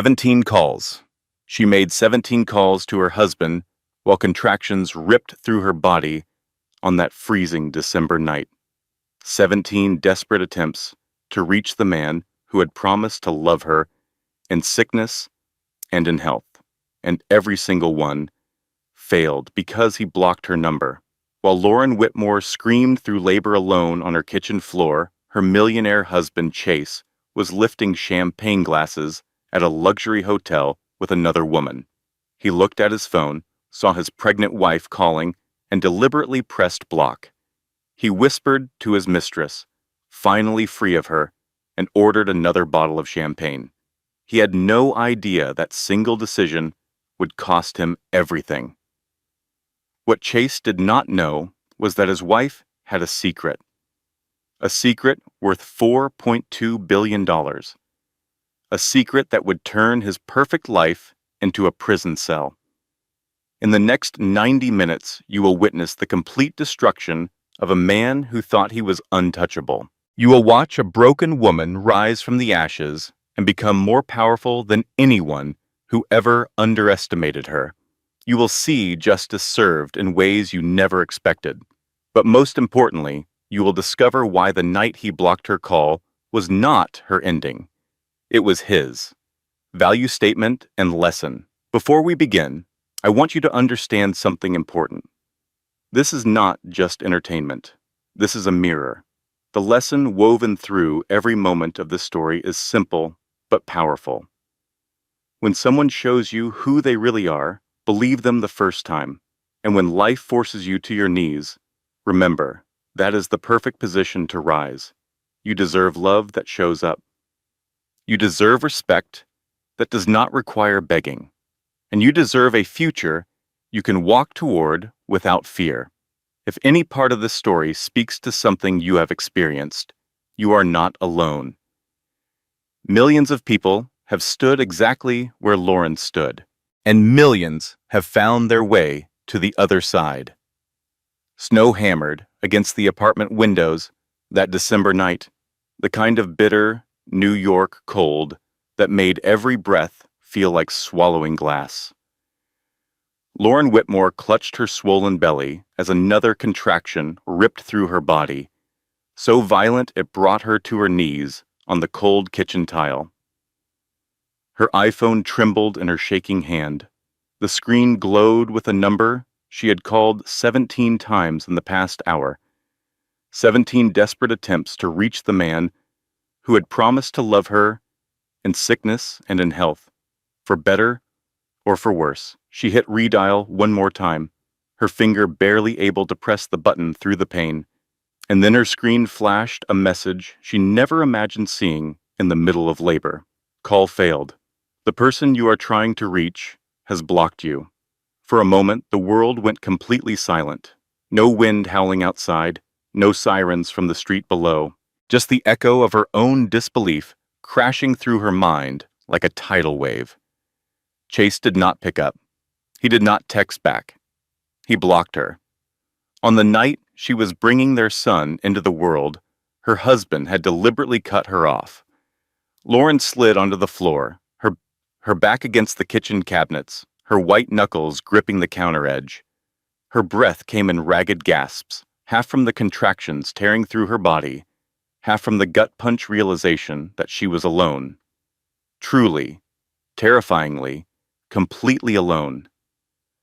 17 calls. She made 17 calls to her husband while contractions ripped through her body on that freezing December night. 17 desperate attempts to reach the man who had promised to love her in sickness and in health, and every single one failed because he blocked her number. While Lauren Whitmore screamed through labor alone on her kitchen floor, her millionaire husband Chase was lifting champagne glasses at a luxury hotel with another woman. He looked at his phone, saw his pregnant wife calling, and deliberately pressed block. He whispered to his mistress, finally free of her, and ordered another bottle of champagne. He had no idea that single decision would cost him everything. What Chase did not know was that his wife had a secret worth $4.2 billion, a secret that would turn his perfect life into a prison cell. In the next 90 minutes, you will witness the complete destruction of a man who thought he was untouchable. You will watch a broken woman rise from the ashes and become more powerful than anyone who ever underestimated her. You will see justice served in ways you never expected. But most importantly, you will discover why the night he blocked her call was not her ending. It was his. Value statement and lesson. Before we begin, I want you to understand something important. This is not just entertainment. This is a mirror. The lesson woven through every moment of this story is simple but powerful. When someone shows you who they really are, believe them the first time. And when life forces you to your knees, remember, that is the perfect position to rise. You deserve love that shows up. You deserve respect that does not require begging. And you deserve a future you can walk toward without fear. If any part of this story speaks to something you have experienced, you are not alone. Millions of people have stood exactly where Lauren stood, and millions have found their way to the other side. Snow hammered against the apartment windows that December night, the kind of bitter New York cold that made every breath feel like swallowing glass. Lauren Whitmore clutched her swollen belly as another contraction ripped through her body, so violent it brought her to her knees on the cold kitchen tile. Her iPhone trembled in her shaking hand. The screen glowed with a number she had called 17 times in the past hour. 17 desperate attempts to reach the man who had promised to love her in sickness and in health, for better or for worse. She hit redial one more time, her finger barely able to press the button through the pain. And then her screen flashed a message she never imagined seeing in the middle of labor. Call failed. The person you are trying to reach has blocked you. For a moment, the world went completely silent. No wind howling outside, no sirens from the street below, just the echo of her own disbelief crashing through her mind like a tidal wave. Chase did not pick up. He did not text back. He blocked her. On the night she was bringing their son into the world, her husband had deliberately cut her off. Lauren slid onto the floor, her back against the kitchen cabinets, her white knuckles gripping the counter edge. Her breath came in ragged gasps, half from the contractions tearing through her body, half from the gut-punch realization that she was alone. Truly, terrifyingly, completely alone.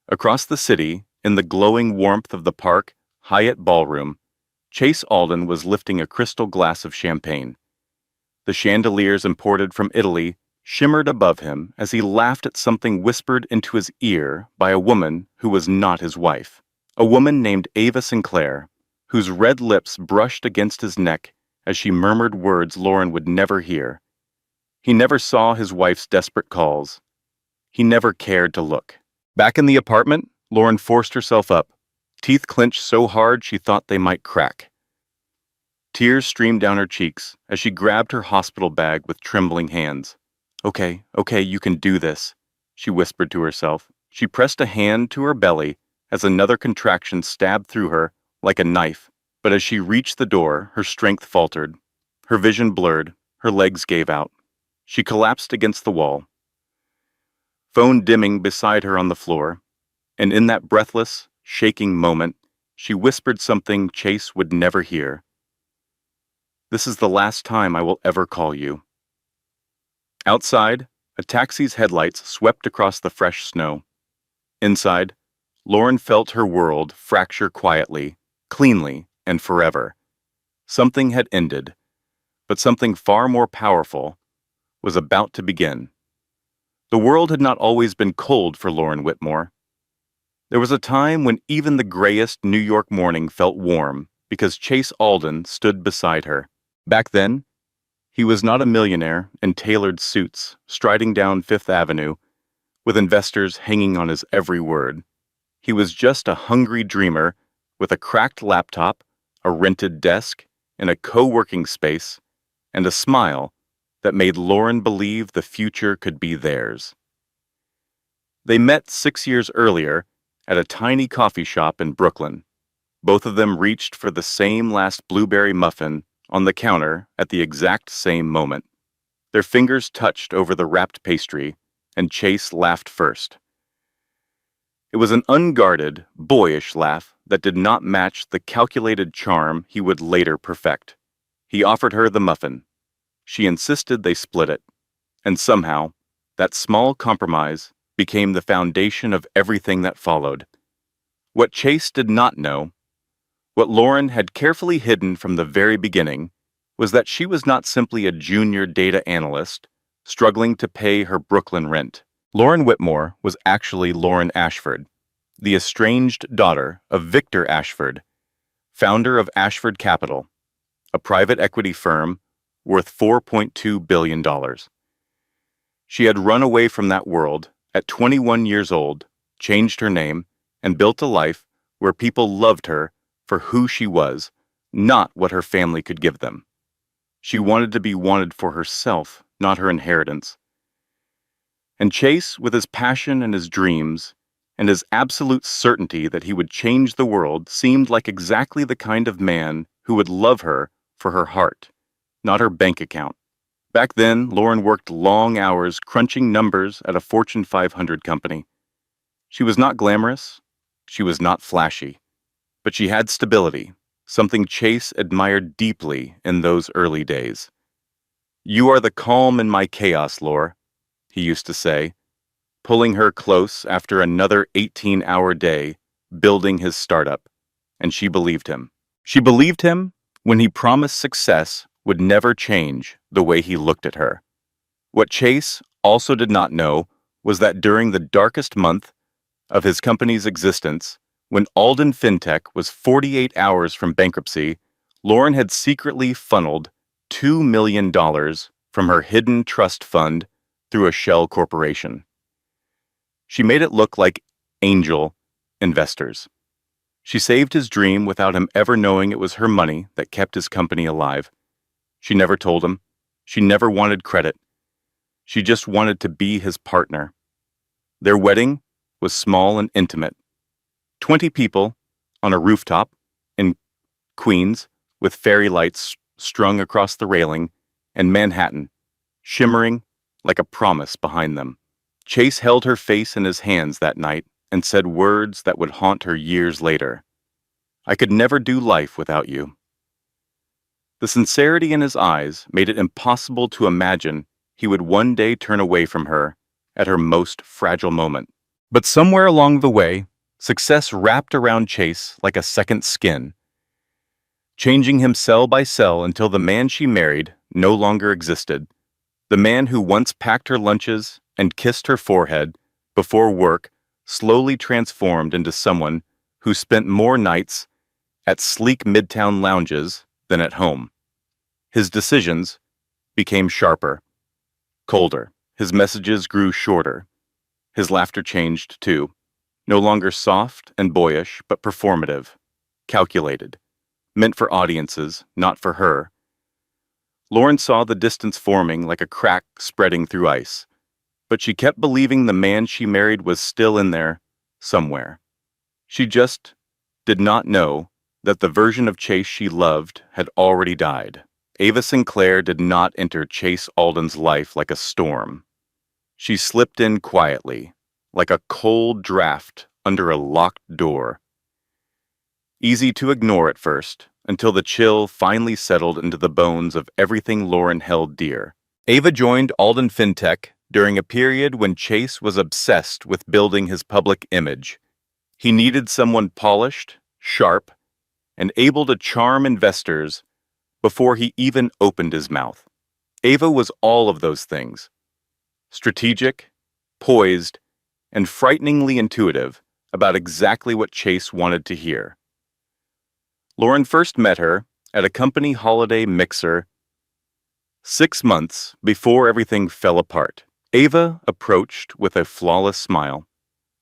Across the city, in the glowing warmth of the Park Hyatt ballroom, Chase Alden was lifting a crystal glass of champagne. The chandeliers imported from Italy shimmered above him as he laughed at something whispered into his ear by a woman who was not his wife, a woman named Ava Sinclair, whose red lips brushed against his neck as she murmured words Lauren would never hear. He never saw his wife's desperate calls. He never cared to look. Back in the apartment, Lauren forced herself up, teeth clenched so hard she thought they might crack. Tears streamed down her cheeks as she grabbed her hospital bag with trembling hands. Okay, you can do this, she whispered to herself. She pressed a hand to her belly as another contraction stabbed through her like a knife. But as she reached the door, her strength faltered. Her vision blurred, her legs gave out. She collapsed against the wall. phone dimming beside her on the floor, and in that breathless, shaking moment, she whispered something Chase would never hear. "This is the last time I will ever call you." Outside, a taxi's headlights swept across the fresh snow. Inside, Lauren felt her world fracture quietly, cleanly, and forever. Something had ended, but something far more powerful was about to begin. The world had not always been cold for Lauren Whitmore. There was a time when even the grayest New York morning felt warm because Chase Alden stood beside her. Back then, he was not a millionaire in tailored suits striding down Fifth Avenue with investors hanging on his every word. He was just a hungry dreamer with a cracked laptop, a rented desk, in a co-working space, and a smile that made Lauren believe the future could be theirs. They met 6 years earlier at a tiny coffee shop in Brooklyn. Both of them reached for the same last blueberry muffin on the counter at the exact same moment. Their fingers touched over the wrapped pastry, and Chase laughed first. It was an unguarded, boyish laugh that did not match the calculated charm he would later perfect. He offered her the muffin. She insisted they split it, and somehow, that small compromise became the foundation of everything that followed. What Chase did not know, what Lauren had carefully hidden from the very beginning, was that she was not simply a junior data analyst struggling to pay her Brooklyn rent. Lauren Whitmore was actually Lauren Ashford, the estranged daughter of Victor Ashford, founder of Ashford Capital, a private equity firm worth $4.2 billion. She had run away from that world at 21 years old, changed her name, and built a life where people loved her for who she was, not what her family could give them. She wanted to be wanted for herself, not her inheritance. And Chase, with his passion and his dreams, and his absolute certainty that he would change the world, seemed like exactly the kind of man who would love her for her heart, not her bank account. Back then, Lauren worked long hours crunching numbers at a Fortune 500 company. She was not glamorous, she was not flashy, but she had stability, something Chase admired deeply in those early days. "You are the calm in my chaos, Laura," he used to say, pulling her close after another 18-hour day building his startup, and she believed him. She believed him when he promised success would never change the way he looked at her. What Chase also did not know was that during the darkest month of his company's existence, when Alden FinTech was 48 hours from bankruptcy, Lauren had secretly funneled $2 million from her hidden trust fund through a shell corporation. She made it look like angel investors. She saved his dream without him ever knowing it was her money that kept his company alive. She never told him. She never wanted credit. She just wanted to be his partner. Their wedding was small and intimate. 20 people on a rooftop in Queens with fairy lights strung across the railing, and Manhattan, shimmering like a promise behind them. Chase held her face in his hands that night and said words that would haunt her years later. "I could never do life without you." The sincerity in his eyes made it impossible to imagine he would one day turn away from her at her most fragile moment. But somewhere along the way, success wrapped around Chase like a second skin, changing him cell by cell until the man she married no longer existed. The man who once packed her lunches and kissed her forehead before work slowly transformed into someone who spent more nights at sleek midtown lounges than at home. His decisions became sharper, colder. His messages grew shorter. His laughter changed, too. No longer soft and boyish, but performative, calculated, meant for audiences, not for her. Lauren saw the distance forming like a crack spreading through ice, but she kept believing the man she married was still in there, somewhere. She just did not know that the version of Chase she loved had already died. Ava Sinclair did not enter Chase Alden's life like a storm. She slipped in quietly, like a cold draft under a locked door. Easy to ignore at first, until the chill finally settled into the bones of everything Lauren held dear. Ava joined Alden FinTech during a period when Chase was obsessed with building his public image. He needed someone polished, sharp, and able to charm investors before he even opened his mouth. Ava was all of those things: strategic, poised, and frighteningly intuitive about exactly what Chase wanted to hear. Lauren first met her at a company holiday mixer 6 months before everything fell apart. Ava approached with a flawless smile,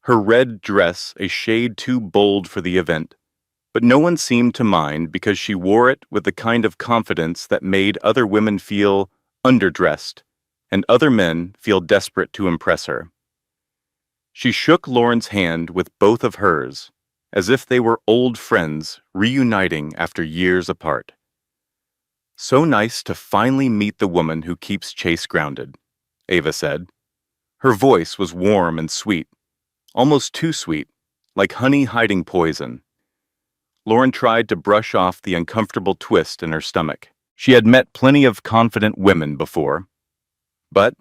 her red dress a shade too bold for the event, but no one seemed to mind because she wore it with the kind of confidence that made other women feel underdressed and other men feel desperate to impress her. She shook Lauren's hand with both of hers, as if they were old friends reuniting after years apart. "So nice to finally meet the woman who keeps Chase grounded," Ava said. Her voice was warm and sweet, almost too sweet, like honey hiding poison. Lauren tried to brush off the uncomfortable twist in her stomach. She had met plenty of confident women before, but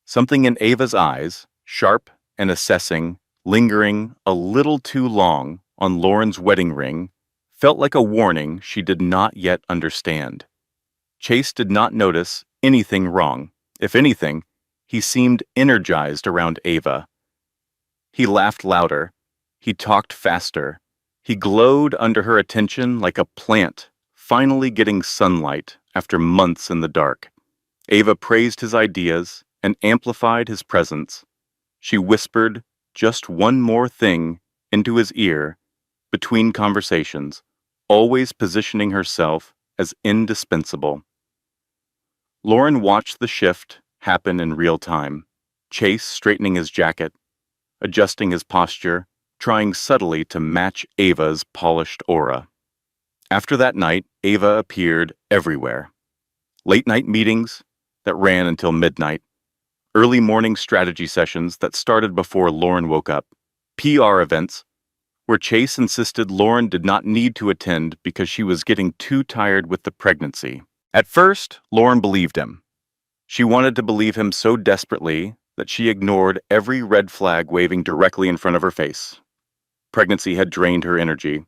something in Ava's eyes, sharp and assessing, lingering a little too long on Lauren's wedding ring, felt like a warning she did not yet understand. Chase did not notice anything wrong. If anything, he seemed energized around Ava. He laughed louder. He talked faster. He glowed under her attention like a plant finally getting sunlight after months in the dark. Ava praised his ideas and amplified his presence. She whispered just one more thing into his ear between conversations, always positioning herself as indispensable. Lauren watched the shift happen in real time, Chase straightening his jacket, adjusting his posture, trying subtly to match Ava's polished aura. After that night, Ava appeared everywhere. Late-night meetings that ran until midnight, early morning strategy sessions that started before Lauren woke up, PR events where Chase insisted Lauren did not need to attend because she was getting too tired with the pregnancy. At first, Lauren believed him. She wanted to believe him so desperately that she ignored every red flag waving directly in front of her face. Pregnancy had drained her energy,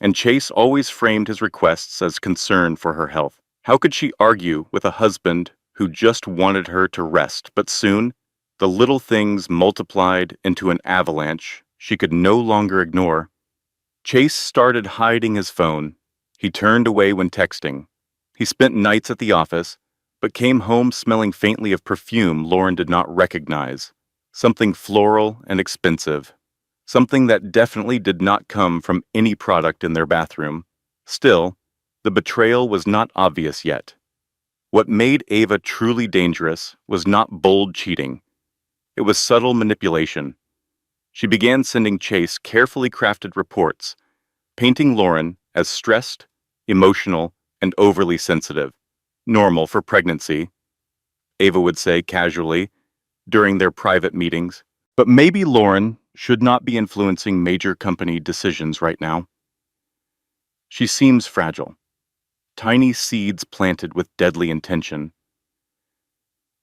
and Chase always framed his requests as concern for her health. How could she argue with a husband who just wanted her to rest? But soon, the little things multiplied into an avalanche she could no longer ignore. Chase started hiding his phone. He turned away when texting. He spent nights at the office, but came home smelling faintly of perfume Lauren did not recognize. Something floral and expensive. Something that definitely did not come from any product in their bathroom. Still, the betrayal was not obvious yet. What made Ava truly dangerous was not bold cheating. It was subtle manipulation. She began sending Chase carefully crafted reports, painting Lauren as stressed, emotional, and overly sensitive. Normal for pregnancy, Ava would say casually during their private meetings. But maybe Lauren should not be influencing major company decisions right now. She seems fragile. Tiny seeds planted with deadly intention.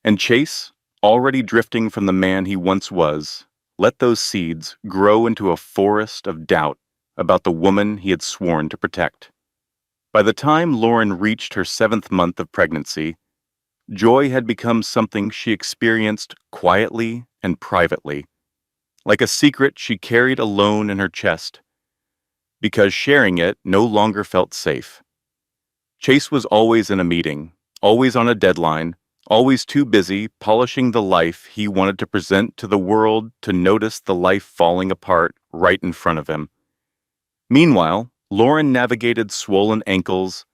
And Chase, already drifting from the man he once was, let those seeds grow into a forest of doubt about the woman he had sworn to protect. By the time Lauren reached her 7th month of pregnancy, joy had become something she experienced quietly and privately, like a secret she carried alone in her chest, because sharing it no longer felt safe. Chase was always in a meeting, always on a deadline, always too busy polishing the life he wanted to present to the world to notice the life falling apart right in front of him. Meanwhile, Lauren navigated swollen ankles,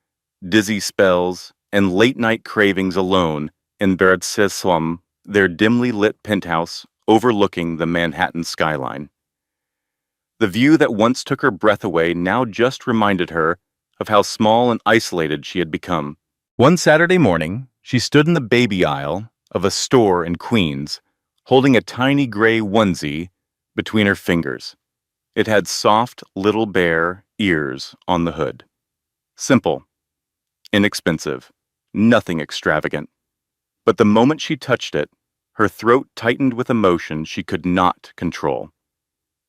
dizzy spells, and late-night cravings alone in Bertseslum, their dimly lit penthouse overlooking the Manhattan skyline. The view that once took her breath away now just reminded her of how small and isolated she had become. One Saturday morning, she stood in the baby aisle of a store in Queens, holding a tiny gray onesie between her fingers. It had soft little bear ears on the hood. Simple, inexpensive, nothing extravagant. But the moment she touched it, her throat tightened with emotion she could not control.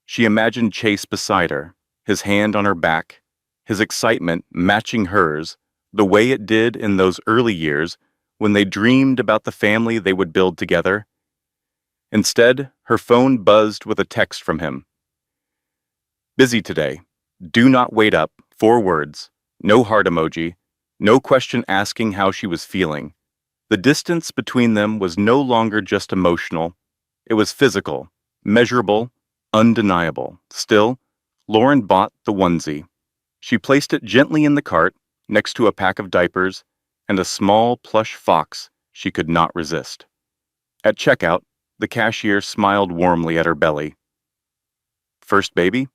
She imagined Chase beside her, his hand on her back, his excitement matching hers, the way it did in those early years when they dreamed about the family they would build together. Instead, her phone buzzed with a text from him. Busy today. Do not wait up. 4 words. No heart emoji. No question asking how she was feeling. The distance between them was no longer just emotional. It was physical, measurable, undeniable. Still, Lauren bought the onesie. She placed it gently in the cart, next to a pack of diapers and a small plush fox she could not resist. At checkout, the cashier smiled warmly at her belly. First baby?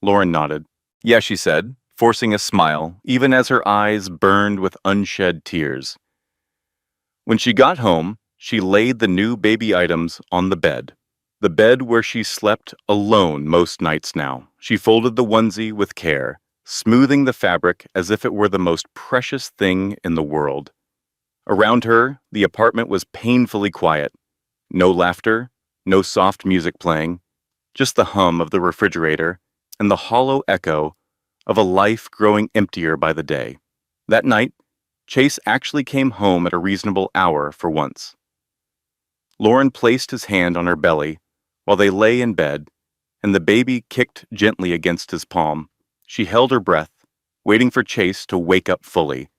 Lauren nodded. Yeah, she said, forcing a smile, even as her eyes burned with unshed tears. When she got home, she laid the new baby items on the bed where she slept alone most nights now. She folded the onesie with care, smoothing the fabric as if it were the most precious thing in the world. Around her, the apartment was painfully quiet. No laughter, no soft music playing, just the hum of the refrigerator and the hollow echo of a life growing emptier by the day. That night, Chase actually came home at a reasonable hour for once. Lauren placed his hand on her belly while they lay in bed, and the baby kicked gently against his palm. She held her breath, waiting for Chase to wake up fully,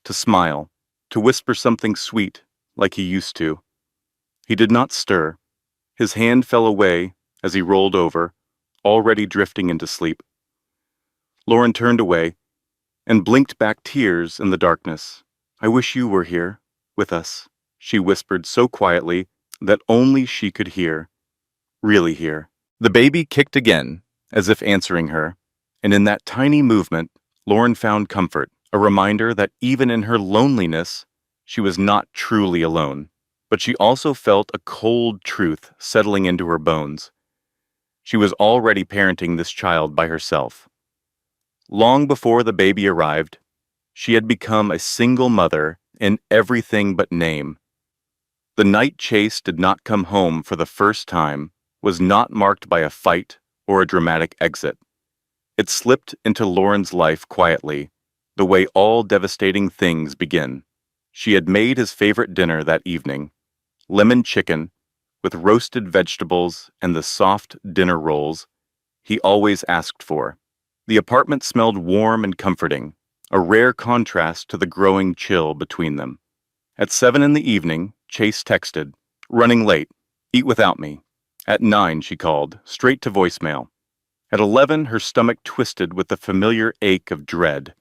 to smile, to whisper something sweet like he used to. He did not stir. His hand fell away as he rolled over, already drifting into sleep. Lauren turned away and blinked back tears in the darkness. I wish you were here, with us, she whispered so quietly that only she could hear, really hear. The baby kicked again, as if answering her, and in that tiny movement, Lauren found comfort, a reminder that even in her loneliness, she was not truly alone. But she also felt a cold truth settling into her bones. She was already parenting this child by herself. Long before the baby arrived, she had become a single mother in everything but name. The night Chase did not come home for the first time was not marked by a fight or a dramatic exit. It slipped into Lauren's life quietly, the way all devastating things begin. She had made his favorite dinner that evening, lemon chicken with roasted vegetables and the soft dinner rolls he always asked for. The apartment smelled warm and comforting, a rare contrast to the growing chill between them. At 7 in the evening, Chase texted, "Running late. Eat without me." At 9, she called, straight to voicemail. At 11, her stomach twisted with the familiar ache of dread.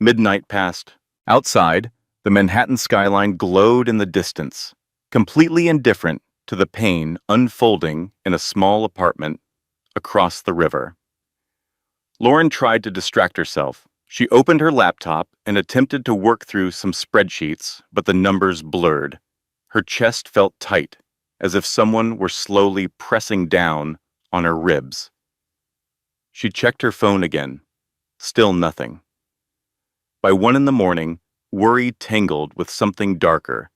Midnight passed. Outside, the Manhattan skyline glowed in the distance, completely indifferent to the pain unfolding in a small apartment across the river. Lauren tried to distract herself. She opened her laptop and attempted to work through some spreadsheets, but the numbers blurred. Her chest felt tight, as if someone were slowly pressing down on her ribs. She checked her phone again. Still nothing. By 1 in the morning, worry tangled with something darker.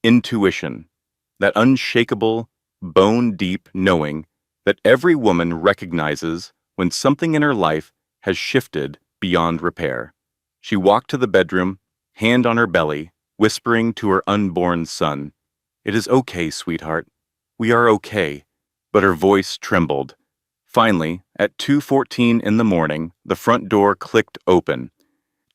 Intuition. That unshakable, bone-deep knowing that every woman recognizes when something in her life has shifted beyond repair. She walked to the bedroom, hand on her belly, whispering to her unborn son, "It is okay, sweetheart. We are okay." But her voice trembled. Finally, at 2:14 in the morning, the front door clicked open.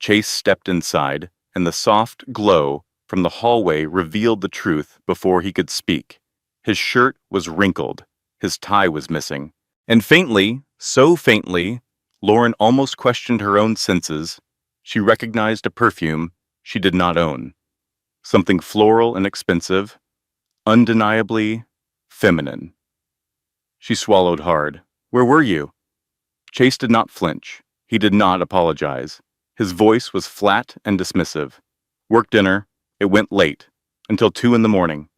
Chase stepped inside, and the soft glow from the hallway revealed the truth before he could speak. His shirt was wrinkled, his tie was missing, and faintly, so faintly, Lauren almost questioned her own senses. She recognized a perfume she did not own. Something floral and expensive, undeniably feminine. She swallowed hard. "Where were you?" Chase did not flinch. He did not apologize. His voice was flat and dismissive. "Work dinner. It went late. Until 2 in the morning.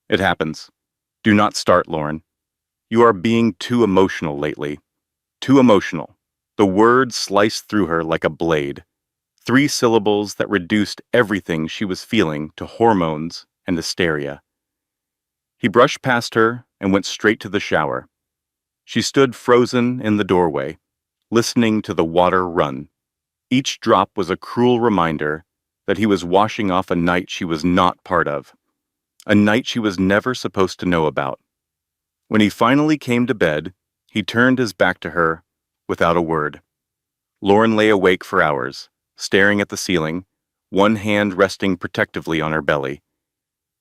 It happens. Do not start, Lauren. You are being too emotional lately. Too emotional. The word sliced through her like a blade. 3 syllables that reduced everything she was feeling to hormones and hysteria. He brushed past her and went straight to the shower. She stood frozen in the doorway, listening to the water run. Each drop was a cruel reminder that he was washing off a night she was not part of, a night she was never supposed to know about. When he finally came to bed, he turned his back to her without a word. Lauren lay awake for hours, staring at the ceiling, one hand resting protectively on her belly.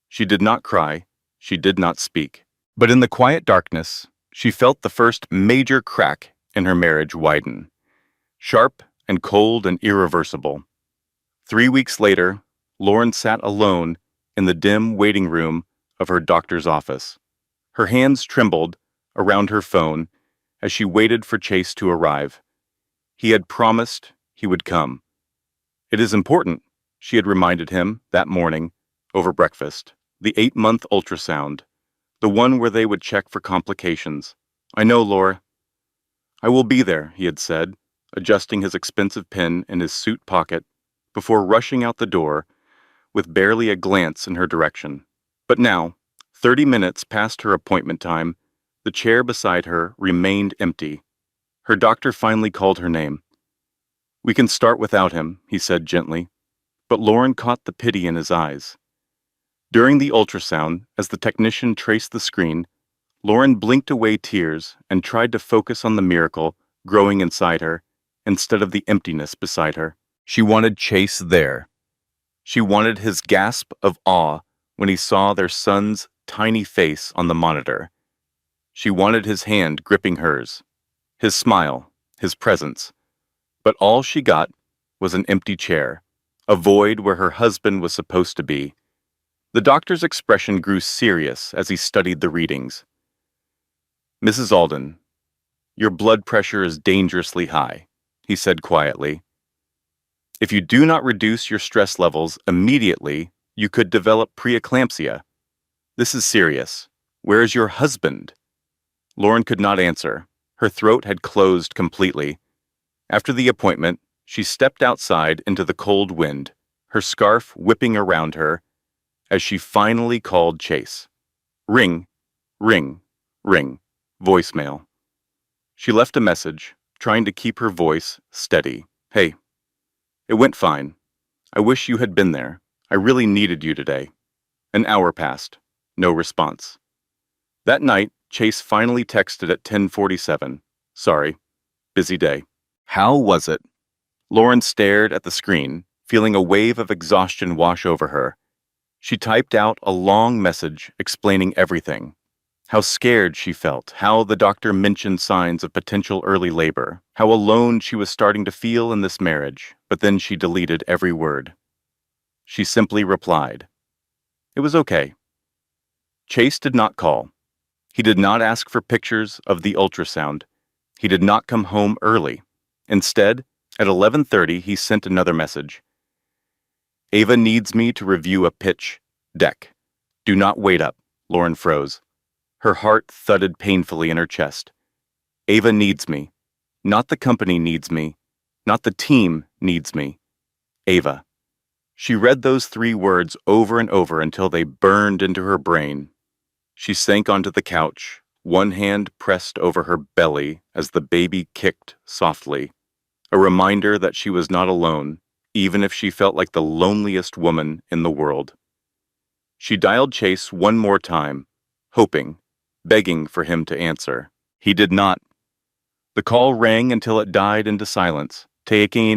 She did not cry, she did not speak. But in the quiet darkness, she felt the first major crack in her marriage widen. Sharp and cold and irreversible. 3 weeks later, Lauren sat alone in the dim waiting room of her doctor's office. Her hands trembled around her phone as she waited for Chase to arrive. He had promised he would come. It is important, she had reminded him that morning over breakfast. The 8-month ultrasound, the one where they would check for complications. I know, Laura. I will be there, he had said, adjusting his expensive pen in his suit pocket before rushing out the door with barely a glance in her direction. But now, 30 minutes past her appointment time, the chair beside her remained empty. Her doctor finally called her name. We can start without him, he said gently, but Lauren caught the pity in his eyes. During the ultrasound, as the technician traced the screen, Lauren blinked away tears and tried to focus on the miracle growing inside her instead of the emptiness beside her. She wanted Chase there. She wanted his gasp of awe when he saw their son's tiny face on the monitor. She wanted his hand gripping hers, his smile, his presence. But all she got was an empty chair, a void where her husband was supposed to be. The doctor's expression grew serious as he studied the readings. Mrs. Alden, your blood pressure is dangerously high, he said quietly. If you do not reduce your stress levels immediately, you could develop preeclampsia. This is serious. Where is your husband? Lauren could not answer. Her throat had closed completely. After the appointment, she stepped outside into the cold wind, her scarf whipping around her, as she finally called Chase. Ring, ring, ring, voicemail. She left a message, trying to keep her voice steady. Hey, it went fine. I wish you had been there. I really needed you today. An hour passed. No response. That night, Chase finally texted at 10:47. Sorry. Busy day. How was it? Lauren stared at the screen, feeling a wave of exhaustion wash over her. She typed out a long message explaining everything. How scared she felt, how the doctor mentioned signs of potential early labor, how alone she was starting to feel in this marriage, but then she deleted every word. She simply replied, "It was okay." Chase did not call. He did not ask for pictures of the ultrasound. He did not come home early. Instead, at 11:30, he sent another message. Ava needs me to review a pitch deck. Do not wait up. Lauren froze. Her heart thudded painfully in her chest. Ava needs me. Not the company needs me. Not the team needs me. Ava. She read those 3 words over and over until they burned into her brain. She sank onto the couch, one hand pressed over her belly as the baby kicked softly, a reminder that she was not alone, even if she felt like the loneliest woman in the world. She dialed Chase one more time, hoping, begging for him to answer. He did not. The call rang until it died into silence, taking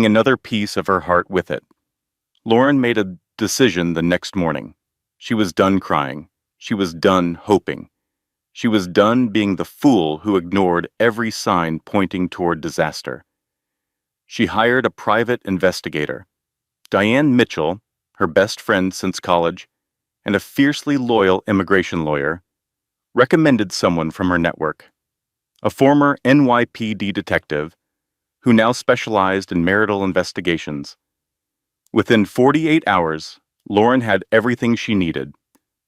another piece of her heart with it. Lauren made a decision the next morning. She was done crying. She was done hoping. She was done being the fool who ignored every sign pointing toward disaster. She hired a private investigator. Diane Mitchell, her best friend since college, and a fiercely loyal immigration lawyer, recommended someone from her network, a former NYPD detective who now specialized in marital investigations. Within 48 hours, Lauren had everything she needed: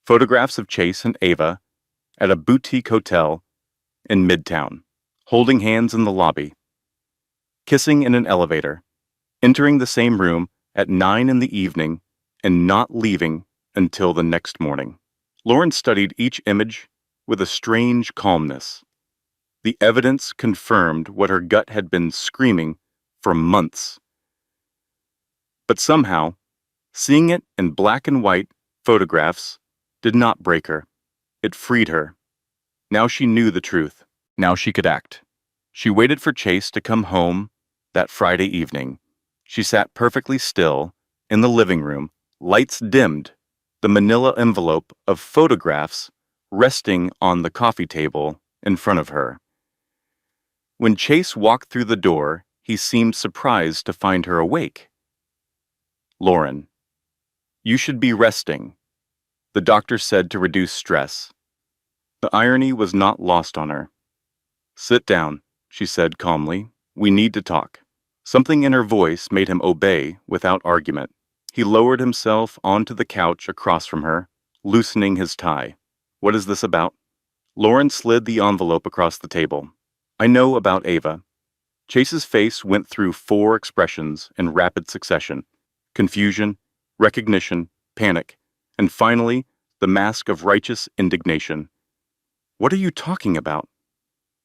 photographs of Chase and Ava at a boutique hotel in Midtown, holding hands in the lobby, kissing in an elevator, entering the same room at 9 in the evening, and not leaving until the next morning. Lauren studied each image with a strange calmness. The evidence confirmed what her gut had been screaming for months. But somehow, seeing it in black and white photographs did not break her. It freed her. Now she knew the truth. Now she could act. She waited for Chase to come home that Friday evening. She sat perfectly still in the living room, lights dimmed, the manila envelope of photographs resting on the coffee table in front of her. When Chase walked through the door, he seemed surprised to find her awake. "Lauren, you should be resting," the doctor said to reduce stress. The irony was not lost on her. "Sit down," she said calmly. "We need to talk." Something in her voice made him obey without argument. He lowered himself onto the couch across from her, loosening his tie. "What is this about?" Lauren slid the envelope across the table. "I know about Ava." Chase's face went through 4 expressions in rapid succession: confusion, recognition, panic, and finally, the mask of righteous indignation. "What are you talking about?"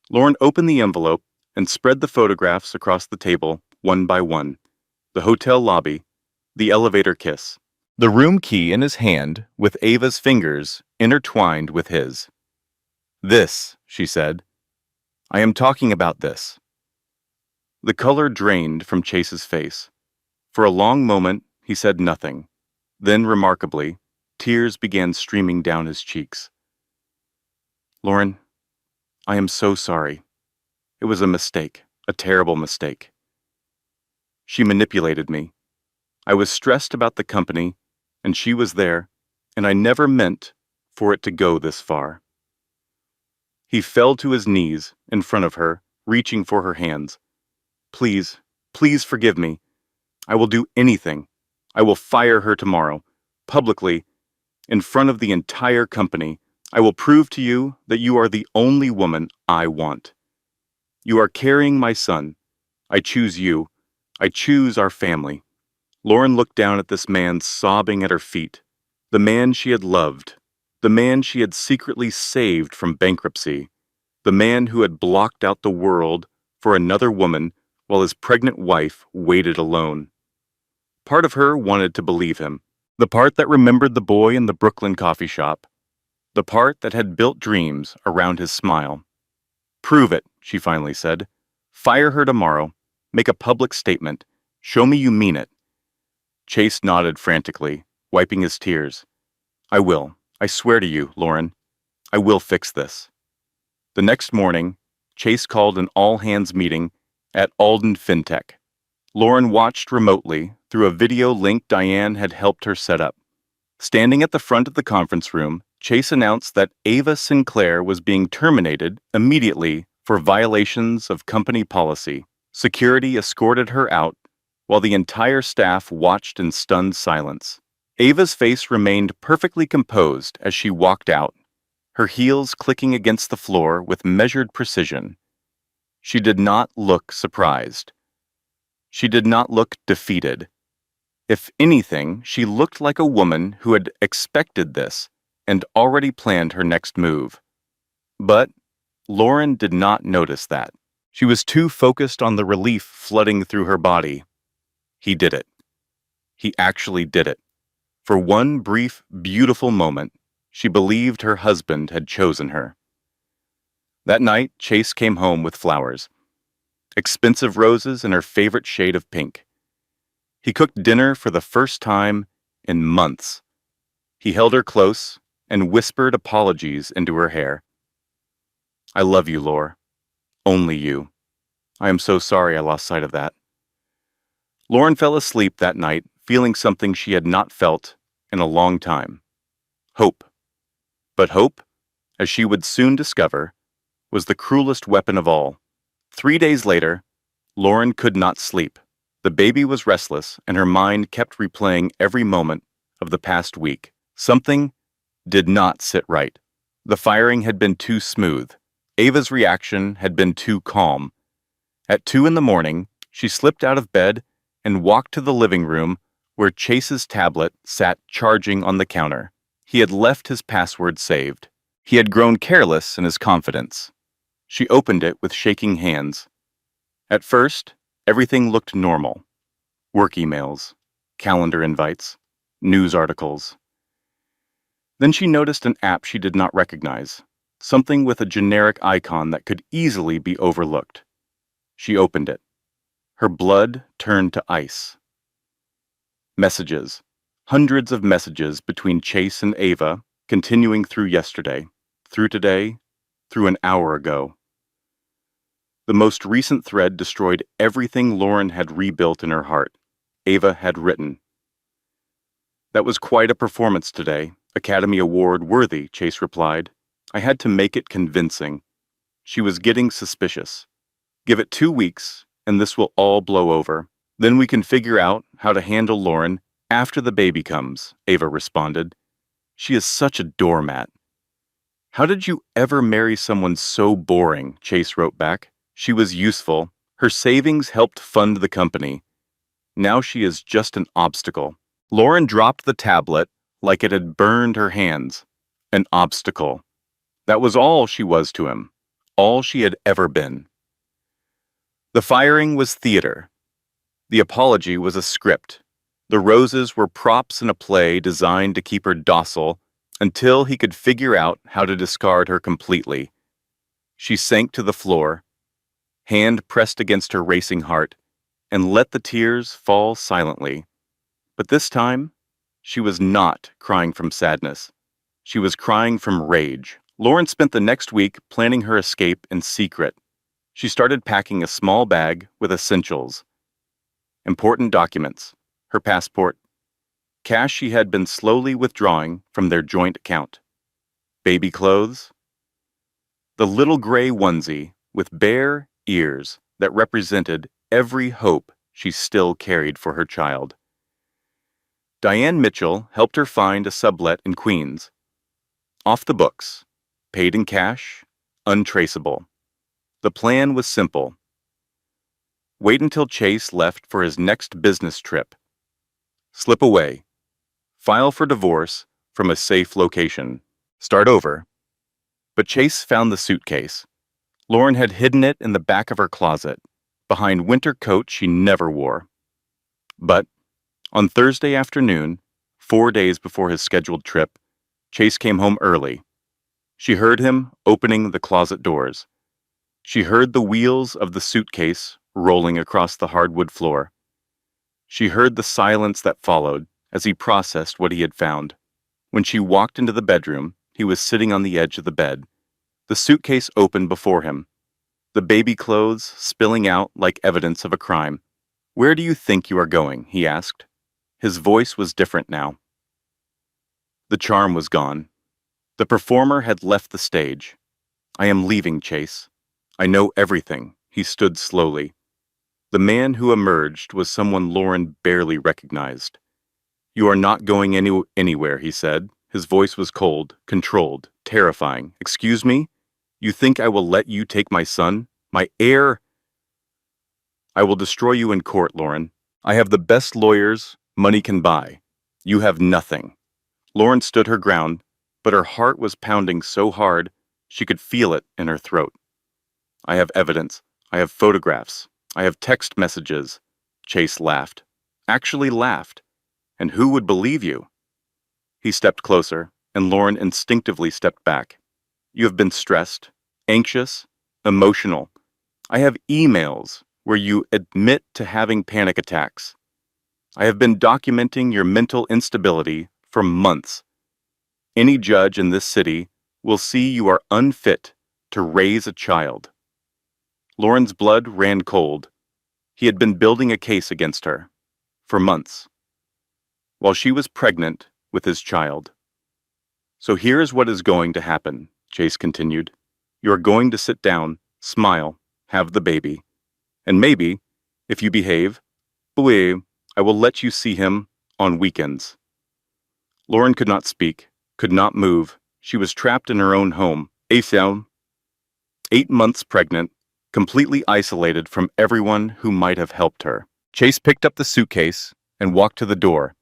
Lauren opened the envelope and spread the photographs across the table one by one. The hotel lobby, the elevator kiss, the room key in his hand with Ava's fingers intertwined with his. "This," she said. "I am talking about this." The color drained from Chase's face. For a long moment, he said nothing. Then, remarkably, tears began streaming down his cheeks. "Lauren, I am so sorry. It was a mistake, a terrible mistake. She manipulated me. I was stressed about the company, and she was there, and I never meant for it to go this far." He fell to his knees in front of her, reaching for her hands. "Please, please forgive me. I will do anything. I will fire her tomorrow, publicly, in front of the entire company. I will prove to you that you are the only woman I want. You are carrying my son. I choose you. I choose our family." Lauren looked down at this man sobbing at her feet, the man she had loved, the man she had secretly saved from bankruptcy, the man who had blocked out the world for another woman while his pregnant wife waited alone. Part of her wanted to believe him, the part that remembered the boy in the Brooklyn coffee shop, the part that had built dreams around his smile. "Prove it," she finally said. "Fire her tomorrow. Make a public statement. Show me you mean it." Chase nodded frantically, wiping his tears. "I will. I swear to you, Lauren. I will fix this." The next morning, Chase called an all-hands meeting at Alden FinTech. Lauren watched remotely through a video link Diane had helped her set up. Standing at the front of the conference room, Chase announced that Ava Sinclair was being terminated immediately for violations of company policy. Security escorted her out, while the entire staff watched in stunned silence. Ava's face remained perfectly composed as she walked out, her heels clicking against the floor with measured precision. She did not look surprised. She did not look defeated. If anything, she looked like a woman who had expected this and already planned her next move. But Lauren did not notice that. She was too focused on the relief flooding through her body. He did it. He actually did it. For one brief, beautiful moment, she believed her husband had chosen her. That night, Chase came home with flowers, expensive roses in her favorite shade of pink. He cooked dinner for the first time in months. He held her close and whispered apologies into her hair. "I love you, Laura. Only you. I am so sorry I lost sight of that." Lauren fell asleep that night, feeling something she had not felt in a long time: hope. But hope, as she would soon discover, was the cruelest weapon of all. 3 days later, Lauren could not sleep. The baby was restless, and her mind kept replaying every moment of the past week. Something did not sit right. The firing had been too smooth. Ava's reaction had been too calm. At 2 in the morning, she slipped out of bed and walked to the living room where Chase's tablet sat charging on the counter. He had left his password saved. He had grown careless in his confidence. She opened it with shaking hands. At first, everything looked normal. Work emails, calendar invites, news articles. Then she noticed an app she did not recognize, something with a generic icon that could easily be overlooked. She opened it. Her blood turned to ice. Messages. Hundreds of messages between Chase and Ava, continuing through yesterday, through today, through an hour ago. The most recent thread destroyed everything Lauren had rebuilt in her heart. Ava had written, "That was quite a performance today. Academy Award worthy," Chase replied. "I had to make it convincing." She was getting suspicious. "Give it 2 weeks, and this will all blow over. Then we can figure out how to handle Lauren after the baby comes," Ava responded. "She is such a doormat." "How did you ever marry someone so boring?" Chase wrote back. "She was useful. Her savings helped fund the company. Now she is just an obstacle." Lauren dropped the tablet like it had burned her hands. An obstacle. That was all she was to him. All she had ever been. The firing was theater. The apology was a script. The roses were props in a play designed to keep her docile until he could figure out how to discard her completely. She sank to the floor, hand pressed against her racing heart, and let the tears fall silently. But this time, she was not crying from sadness. She was crying from rage. Lauren spent the next week planning her escape in secret. She started packing a small bag with essentials. Important documents, her passport, cash she had been slowly withdrawing from their joint account, baby clothes, the little gray onesie with bare ears that represented every hope she still carried for her child. Diane Mitchell helped her find a sublet in Queens. Off the books, paid in cash, untraceable. The plan was simple. Wait until Chase left for his next business trip. Slip away. File for divorce from a safe location. Start over. But Chase found the suitcase. Lauren had hidden it in the back of her closet, behind winter coats she never wore. But on Thursday afternoon, 4 days before his scheduled trip, Chase came home early. She heard him opening the closet doors. She heard the wheels of the suitcase rolling across the hardwood floor. She heard the silence that followed as he processed what he had found. When she walked into the bedroom, he was sitting on the edge of the bed. The suitcase open before him, the baby clothes spilling out like evidence of a crime. "Where do you think you are going?" he asked. His voice was different now. The charm was gone. The performer had left the stage. "I am leaving, Chase. I know everything." He stood slowly. The man who emerged was someone Lauren barely recognized. "You are not going anywhere," he said. His voice was cold, controlled, terrifying. "Excuse me? You think I will let you take my son? My heir?" "I will destroy you in court, Lauren. I have the best lawyers money can buy. You have nothing." Lauren stood her ground, but her heart was pounding so hard she could feel it in her throat. "I have evidence. I have photographs. I have text messages." Chase laughed. Actually laughed. "And who would believe you?" He stepped closer, and Lauren instinctively stepped back. "You have been stressed, anxious, emotional. I have emails where you admit to having panic attacks. I have been documenting your mental instability for months. Any judge in this city will see you are unfit to raise a child." Lauren's blood ran cold. He had been building a case against her for months, while she was pregnant with his child. "So here is what is going to happen," Chase continued. "You are going to sit down, smile, have the baby. And maybe, if you behave, believe, I will let you see him on weekends." Lauren could not speak, could not move. She was trapped in her own home, 8 months pregnant, completely isolated from everyone who might have helped her. Chase picked up the suitcase and walked to the door.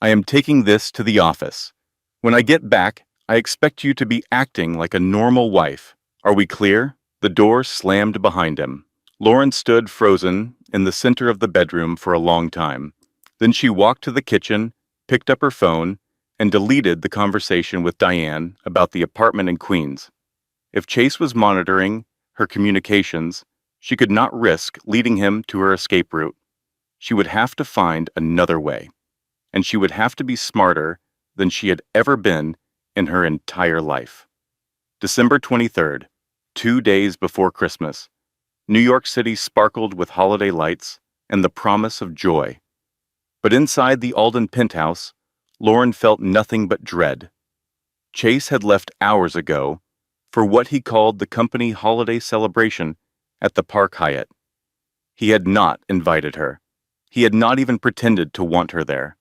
I am taking this to the office. When I get back, I expect you to be acting like a normal wife. Are we clear? The door slammed behind him. Lauren stood frozen in the center of the bedroom for a long time. Then she walked to the kitchen, picked up her phone, and deleted the conversation with Diane about the apartment in Queens. If Chase was monitoring her communications, she could not risk leading him to her escape route. She would have to find another way, and she would have to be smarter than she had ever been in her entire life. December 23rd, 2 days before Christmas, New York City sparkled with holiday lights and the promise of joy. But inside the Alden penthouse, Lauren felt nothing but dread. Chase had left hours ago for what he called the company holiday celebration at the Park Hyatt. He had not invited her. He had not even pretended to want her there.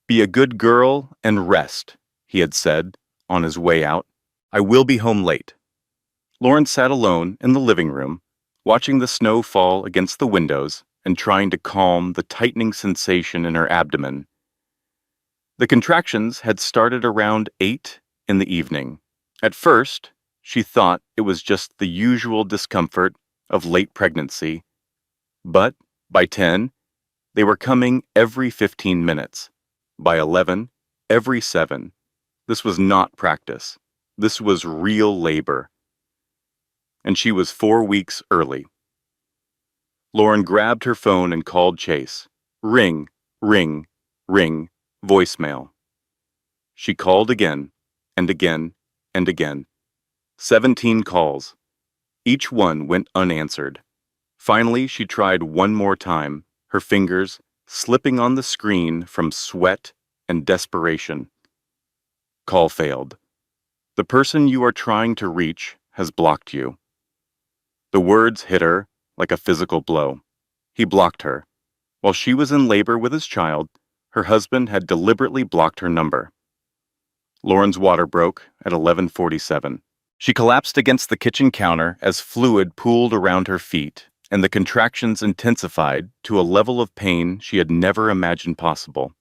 "Be a good girl and rest," he had said on his way out. "I will be home late." Lauren sat alone in the living room, watching the snow fall against the windows and trying to calm the tightening sensation in her abdomen. The contractions had started around 8 in the evening. At first, she thought it was just the usual discomfort of late pregnancy, but by 10, they were coming every 15 minutes. By 11, every 7. This was not practice. This was real labor. And she was 4 weeks early. Lauren grabbed her phone and called Chase. Ring, ring, ring, voicemail. She called again, and again, and again. 17 calls. Each one went unanswered. Finally, she tried one more time, her fingers slipping on the screen from sweat and desperation. Call failed. "The person you are trying to reach has blocked you." The words hit her like a physical blow. He blocked her. While she was in labor with his child, her husband had deliberately blocked her number. Lauren's water broke at 11:47. She collapsed against the kitchen counter as fluid pooled around her feet, and the contractions intensified to a level of pain she had never imagined possible.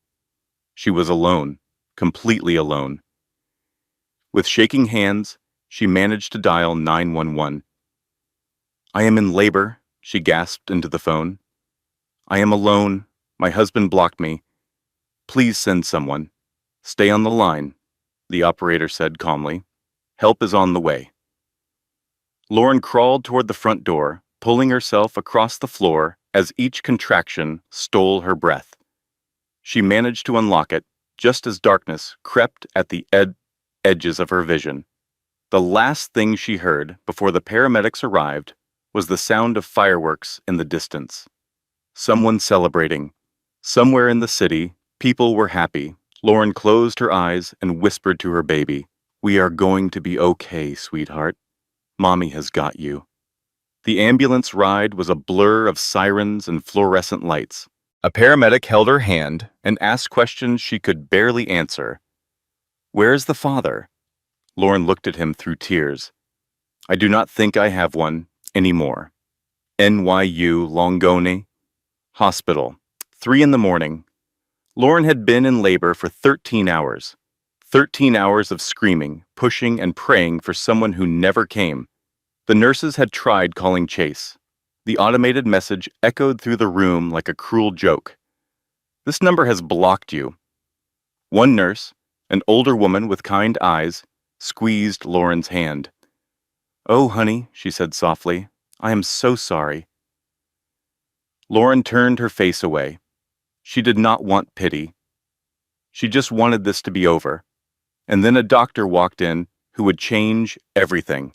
She was alone, completely alone. With shaking hands, she managed to dial 911. "I am in labor," she gasped into the phone. "I am alone. My husband blocked me. Please send someone." "Stay on the line," the operator said calmly. "Help is on the way." Lauren crawled toward the front door, pulling herself across the floor as each contraction stole her breath. She managed to unlock it just as darkness crept at the edges of her vision. The last thing she heard before the paramedics arrived was the sound of fireworks in the distance. Someone celebrating. Somewhere in the city, people were happy. Lauren closed her eyes and whispered to her baby, "We are going to be okay, sweetheart. Mommy has got you." The ambulance ride was a blur of sirens and fluorescent lights. A paramedic held her hand and asked questions she could barely answer. "Where is the father?" Lauren looked at him through tears. "I do not think I have one anymore." NYU Longone Hospital, 3 in the morning. Lauren had been in labor for 13 hours. 13 hours of screaming, pushing, and praying for someone who never came. The nurses had tried calling Chase. The automated message echoed through the room like a cruel joke. "This number has blocked you." One nurse, an older woman with kind eyes, squeezed Lauren's hand. "Oh, honey," she said softly, "I am so sorry." Lauren turned her face away. She did not want pity. She just wanted this to be over. And then a doctor walked in who would change everything.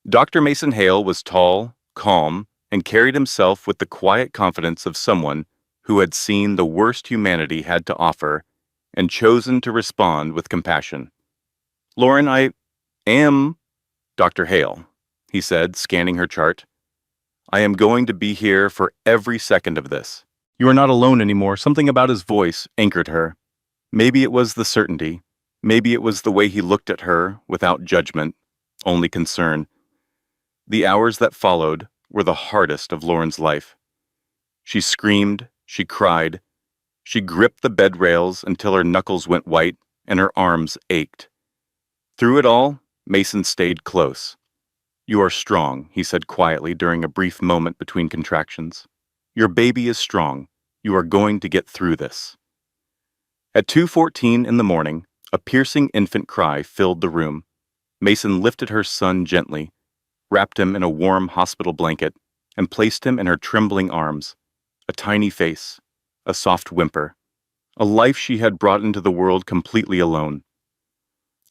Dr. Mason Hale was tall, calm, and carried himself with the quiet confidence of someone who had seen the worst humanity had to offer and chosen to respond with compassion. "Lauren, I am Dr. Hale," he said, scanning her chart. "I am going to be here for every second of this." "You are not alone anymore." Something about his voice anchored her. Maybe it was the certainty. Maybe it was the way he looked at her without judgment, only concern. The hours that followed were the hardest of Lauren's life. She screamed, she cried, she gripped the bed rails until her knuckles went white and her arms ached. Through it all, Mason stayed close. "You are strong," he said quietly during a brief moment between contractions. "Your baby is strong. You are going to get through this." At 2:14 in the morning, a piercing infant cry filled the room. Mason lifted her son gently, wrapped him in a warm hospital blanket, and placed him in her trembling arms. A tiny face, a soft whimper, a life she had brought into the world completely alone.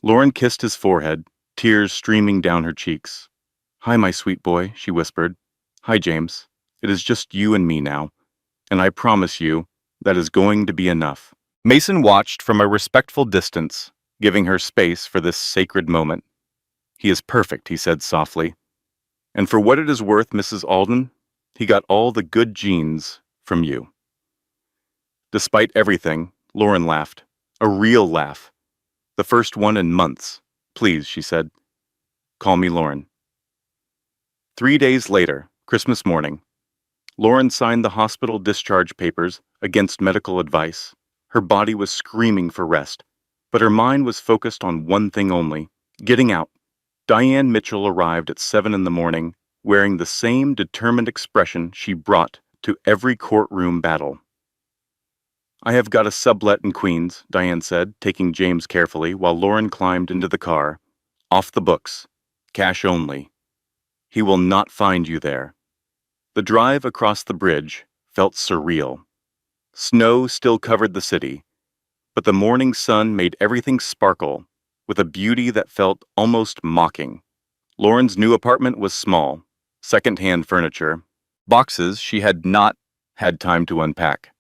Lauren kissed his forehead, tears streaming down her cheeks. "Hi, my sweet boy," she whispered. "Hi, James. It is just you and me now, and I promise you that is going to be enough." Mason watched from a respectful distance, giving her space for this sacred moment. "He is perfect," he said softly. "And for what it is worth, Mrs. Alden, he got all the good genes from you." Despite everything, Lauren laughed. A real laugh. The first one in months. "Please," she said. "Call me Lauren." 3 days later, Christmas morning, Lauren signed the hospital discharge papers against medical advice. Her body was screaming for rest, but her mind was focused on one thing only: getting out. Diane Mitchell arrived at 7 in the morning, wearing the same determined expression she brought to every courtroom battle. "I have got a sublet in Queens," Diane said, taking James carefully while Lauren climbed into the car. "Off the books. Cash only. He will not find you there." The drive across the bridge felt surreal. Snow still covered the city, but the morning sun made everything sparkle with a beauty that felt almost mocking. Lauren's new apartment was small, second-hand furniture, boxes she had not had time to unpack.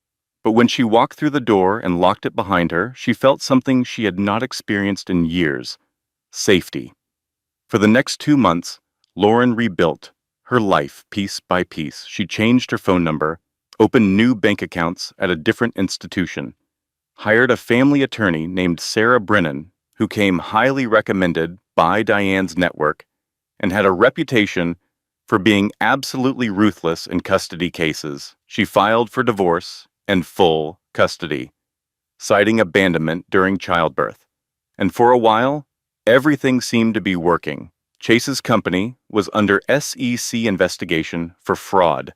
But when she walked through the door and locked it behind her, she felt something she had not experienced in years: safety. For the next 2 months, Lauren rebuilt her life piece by piece. She changed her phone number, opened new bank accounts at a different institution, hired a family attorney named Sarah Brennan, who came highly recommended by Diane's network, and had a reputation for being absolutely ruthless in custody cases. She filed for divorce and full custody, citing abandonment during childbirth. And for a while, everything seemed to be working. Chase's company was under SEC investigation for fraud.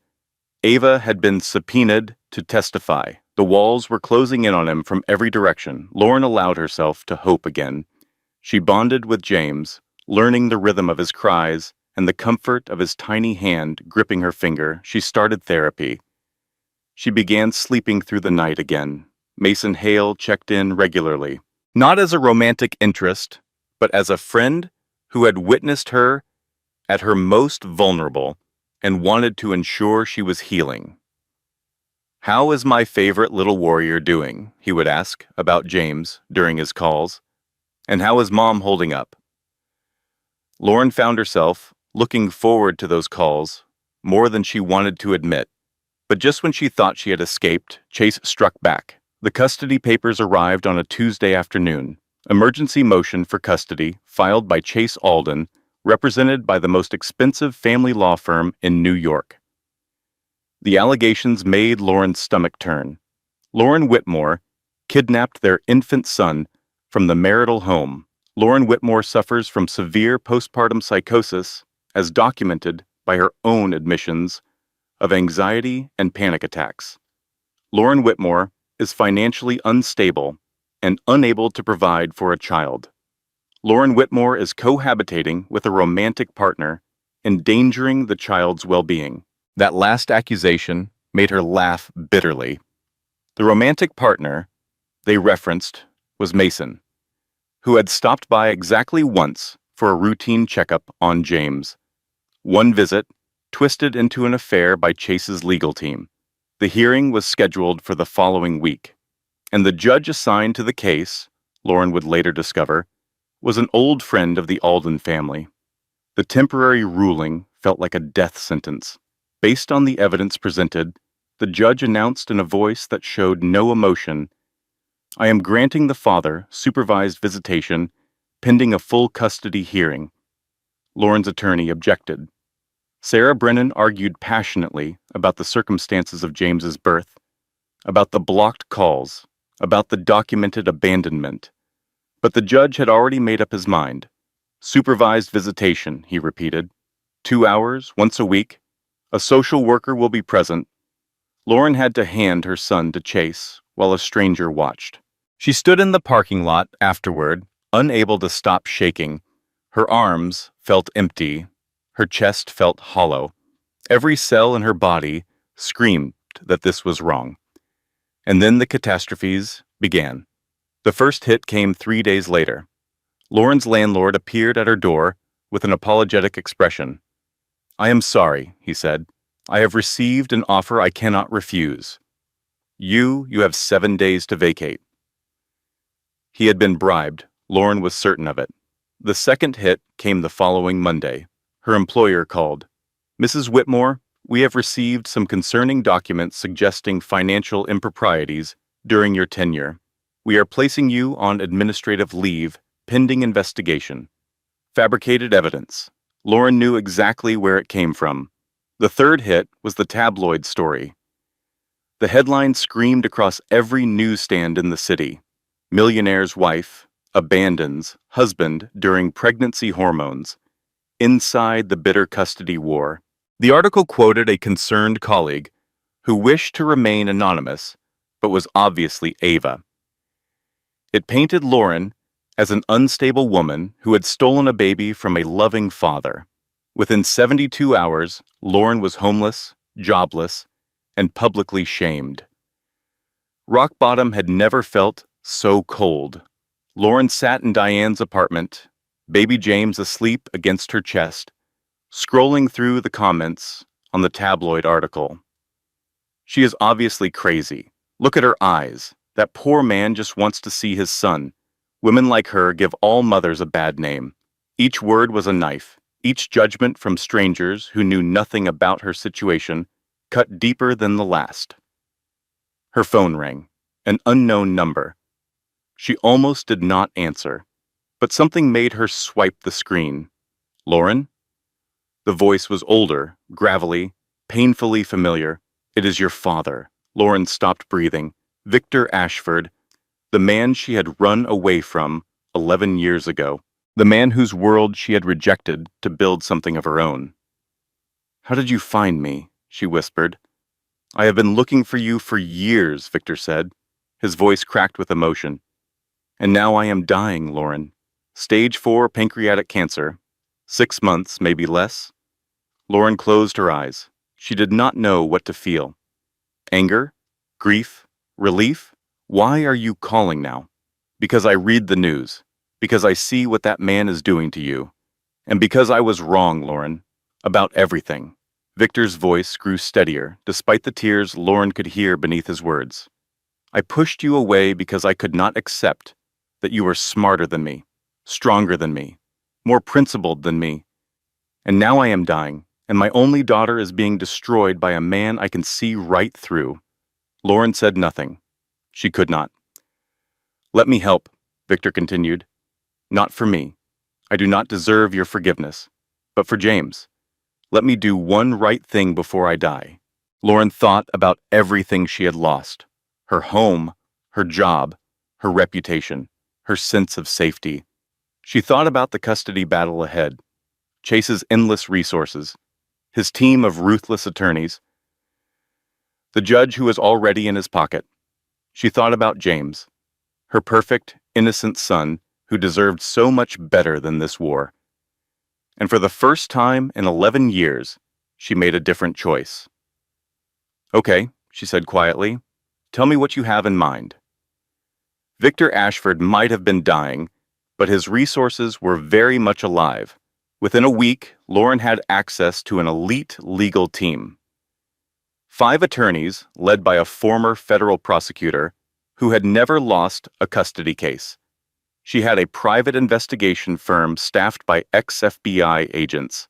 Ava had been subpoenaed to testify. The walls were closing in on him from every direction. Lauren allowed herself to hope again. She bonded with James, learning the rhythm of his cries and the comfort of his tiny hand gripping her finger. She started therapy. She began sleeping through the night again. Mason Hale checked in regularly, not as a romantic interest, but as a friend who had witnessed her at her most vulnerable and wanted to ensure she was healing. "How is my favorite little warrior doing?" he would ask about James during his calls. "And how is Mom holding up?" Lauren found herself looking forward to those calls more than she wanted to admit. But just when she thought she had escaped, Chase struck back. The custody papers arrived on a Tuesday afternoon. Emergency motion for custody filed by Chase Alden, represented by the most expensive family law firm in New York. The allegations made Lauren's stomach turn. Lauren Whitmore kidnapped their infant son from the marital home. Lauren Whitmore suffers from severe postpartum psychosis, as documented by her own admissions of anxiety and panic attacks. Lauren Whitmore is financially unstable and unable to provide for a child. Lauren Whitmore is cohabitating with a romantic partner, endangering the child's well-being. That last accusation made her laugh bitterly. The romantic partner they referenced was Mason, who had stopped by exactly once for a routine checkup on James. One visit twisted into an affair by Chase's legal team. The hearing was scheduled for the following week, and the judge assigned to the case, Lauren would later discover, was an old friend of the Alden family. The temporary ruling felt like a death sentence. Based on the evidence presented, the judge announced in a voice that showed no emotion, I am granting the father supervised visitation pending a full custody hearing. Lauren's attorney objected. Sarah Brennan argued passionately about the circumstances of James's birth, about the blocked calls, about the documented abandonment. But the judge had already made up his mind. Supervised visitation, he repeated. 2 hours, once a week. A social worker will be present. Lauren had to hand her son to Chase while a stranger watched. She stood in the parking lot afterward, unable to stop shaking. Her arms felt empty. Her chest felt hollow. Every cell in her body screamed that this was wrong. And then the catastrophes began. The first hit came 3 days later. Lauren's landlord appeared at her door with an apologetic expression. "I am sorry," he said. "I have received an offer I cannot refuse. You have 7 days to vacate." He had been bribed. Lauren was certain of it. The second hit came the following Monday. Her employer called. "Mrs. Whitmore, we have received some concerning documents suggesting financial improprieties during your tenure. We are placing you on administrative leave pending investigation." Fabricated evidence. Lauren knew exactly where it came from. The third hit was the tabloid story. The headline screamed across every newsstand in the city. Millionaire's wife abandons husband during pregnancy hormones. Inside the bitter custody war. The article quoted a concerned colleague who wished to remain anonymous, but was obviously Ava. It painted Lauren as an unstable woman who had stolen a baby from a loving father. Within 72 hours, Lauren was homeless, jobless, and publicly shamed. Rock bottom had never felt so cold. Lauren sat in Diane's apartment, baby James asleep against her chest, scrolling through the comments on the tabloid article. She is obviously crazy. Look at her eyes. That poor man just wants to see his son. Women like her give all mothers a bad name. Each word was a knife. Each judgment from strangers who knew nothing about her situation cut deeper than the last. Her phone rang. An unknown number. She almost did not answer, but something made her swipe the screen. "Lauren?" The voice was older, gravelly, painfully familiar. "It is your father." Lauren stopped breathing. Victor Ashford, the man she had run away from 11 years ago. The man whose world she had rejected to build something of her own. "How did you find me?" she whispered. "I have been looking for you for years," Victor said. His voice cracked with emotion. "And now I am dying, Lauren. Stage 4 pancreatic cancer. 6 months, maybe less." Lauren closed her eyes. She did not know what to feel. Anger? Grief? Relief? "Why are you calling now?" "Because I read the news. Because I see what that man is doing to you. And because I was wrong, Lauren. About everything." Victor's voice grew steadier, despite the tears Lauren could hear beneath his words. "I pushed you away because I could not accept that you were smarter than me, stronger than me, more principled than me. And now I am dying, and my only daughter is being destroyed by a man I can see right through." Lauren said nothing. She could not. "Let me help," Victor continued. "Not for me. I do not deserve your forgiveness. But for James. Let me do one right thing before I die." Lauren thought about everything she had lost. Her home, her job, her reputation, her sense of safety. She thought about the custody battle ahead. Chase's endless resources. His team of ruthless attorneys. The judge who was already in his pocket. She thought about James. Her perfect, innocent son who deserved so much better than this war. And for the first time in 11 years, she made a different choice. "Okay," she said quietly. "Tell me what you have in mind." Victor Ashford might have been dying, but his resources were very much alive. Within a week, Lauren had access to an elite legal team. 5 attorneys, led by a former federal prosecutor, who had never lost a custody case. She had a private investigation firm staffed by ex-FBI agents.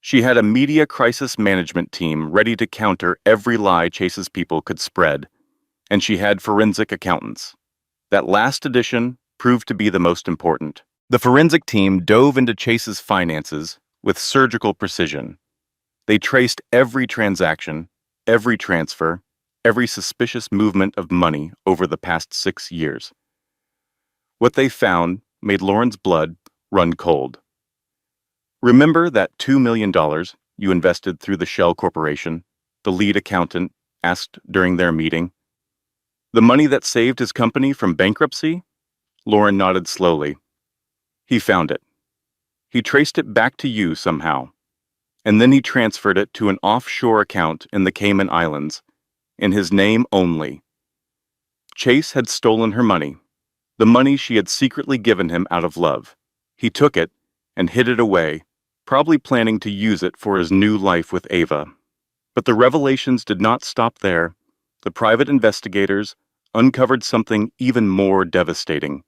She had a media crisis management team ready to counter every lie Chase's people could spread. And she had forensic accountants. That last addition proved to be the most important. The forensic team dove into Chase's finances with surgical precision. They traced every transaction, every transfer, every suspicious movement of money over the past 6 years. What they found made Lauren's blood run cold. Remember that $2 million you invested through the Shell Corporation? The lead accountant asked during their meeting. The money that saved his company from bankruptcy? Lauren nodded slowly. He found it. He traced it back to you somehow, and then he transferred it to an offshore account in the Cayman Islands, in his name only. Chase had stolen her money, the money she had secretly given him out of love. He took it and hid it away, probably planning to use it for his new life with Ava. But the revelations did not stop there. The private investigators uncovered something even more devastating.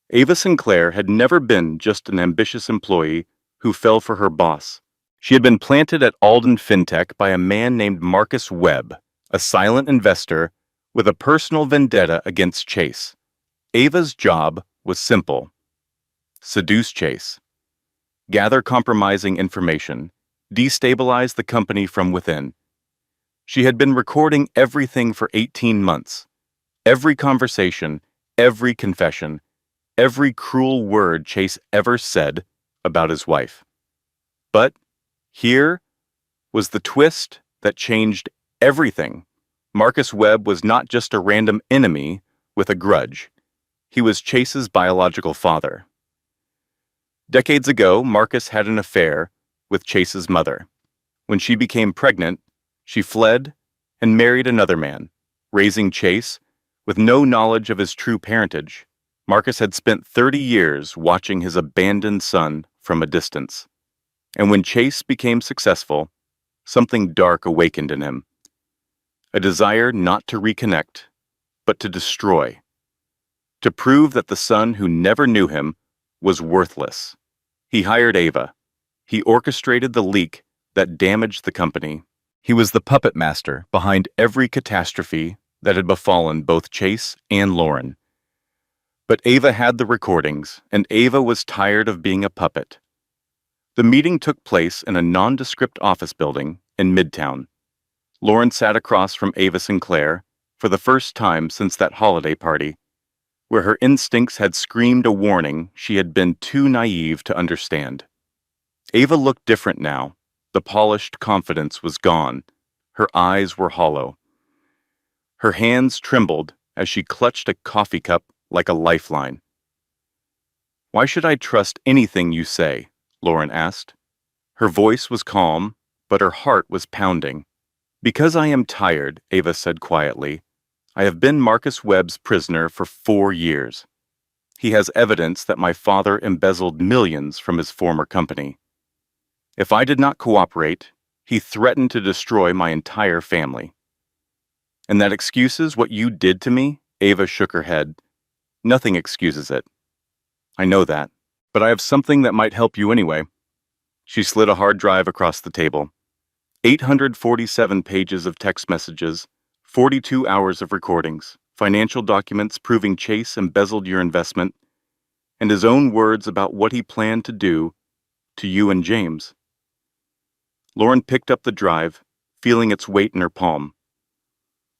Ava Sinclair had never been just an ambitious employee who fell for her boss. She had been planted at Alden FinTech by a man named Marcus Webb, a silent investor with a personal vendetta against Chase. Ava's job was simple: seduce Chase, gather compromising information, destabilize the company from within. She had been recording everything for 18 months. Every conversation, every confession, every cruel word Chase ever said about his wife. But here was the twist that changed everything. Marcus Webb was not just a random enemy with a grudge. He was Chase's biological father. Decades ago, Marcus had an affair with Chase's mother. When she became pregnant, she fled and married another man, raising Chase with no knowledge of his true parentage. Marcus had spent 30 years watching his abandoned son from a distance. And when Chase became successful, something dark awakened in him. A desire not to reconnect, but to destroy. To prove that the son who never knew him was worthless. He hired Ava. He orchestrated the leak that damaged the company. He was the puppet master behind every catastrophe that had befallen both Chase and Lauren. But Ava had the recordings, and Ava was tired of being a puppet. The meeting took place in a nondescript office building in Midtown. Lauren sat across from Ava Sinclair for the first time since that holiday party, where her instincts had screamed a warning she had been too naive to understand. Ava looked different now. The polished confidence was gone. Her eyes were hollow. Her hands trembled as she clutched a coffee cup like a lifeline. "Why should I trust anything you say?" Lauren asked. Her voice was calm, but her heart was pounding. "Because I am tired," Ava said quietly. "I have been Marcus Webb's prisoner for 4 years. He has evidence that my father embezzled millions from his former company. If I did not cooperate, he threatened to destroy my entire family. And that excuses what you did to me?" Ava shook her head. "Nothing excuses it. I know that, but I have something that might help you anyway." She slid a hard drive across the table. 847 pages of text messages, 42 hours of recordings, financial documents proving Chase embezzled your investment, and his own words about what he planned to do to you and James. Lauren picked up the drive, feeling its weight in her palm.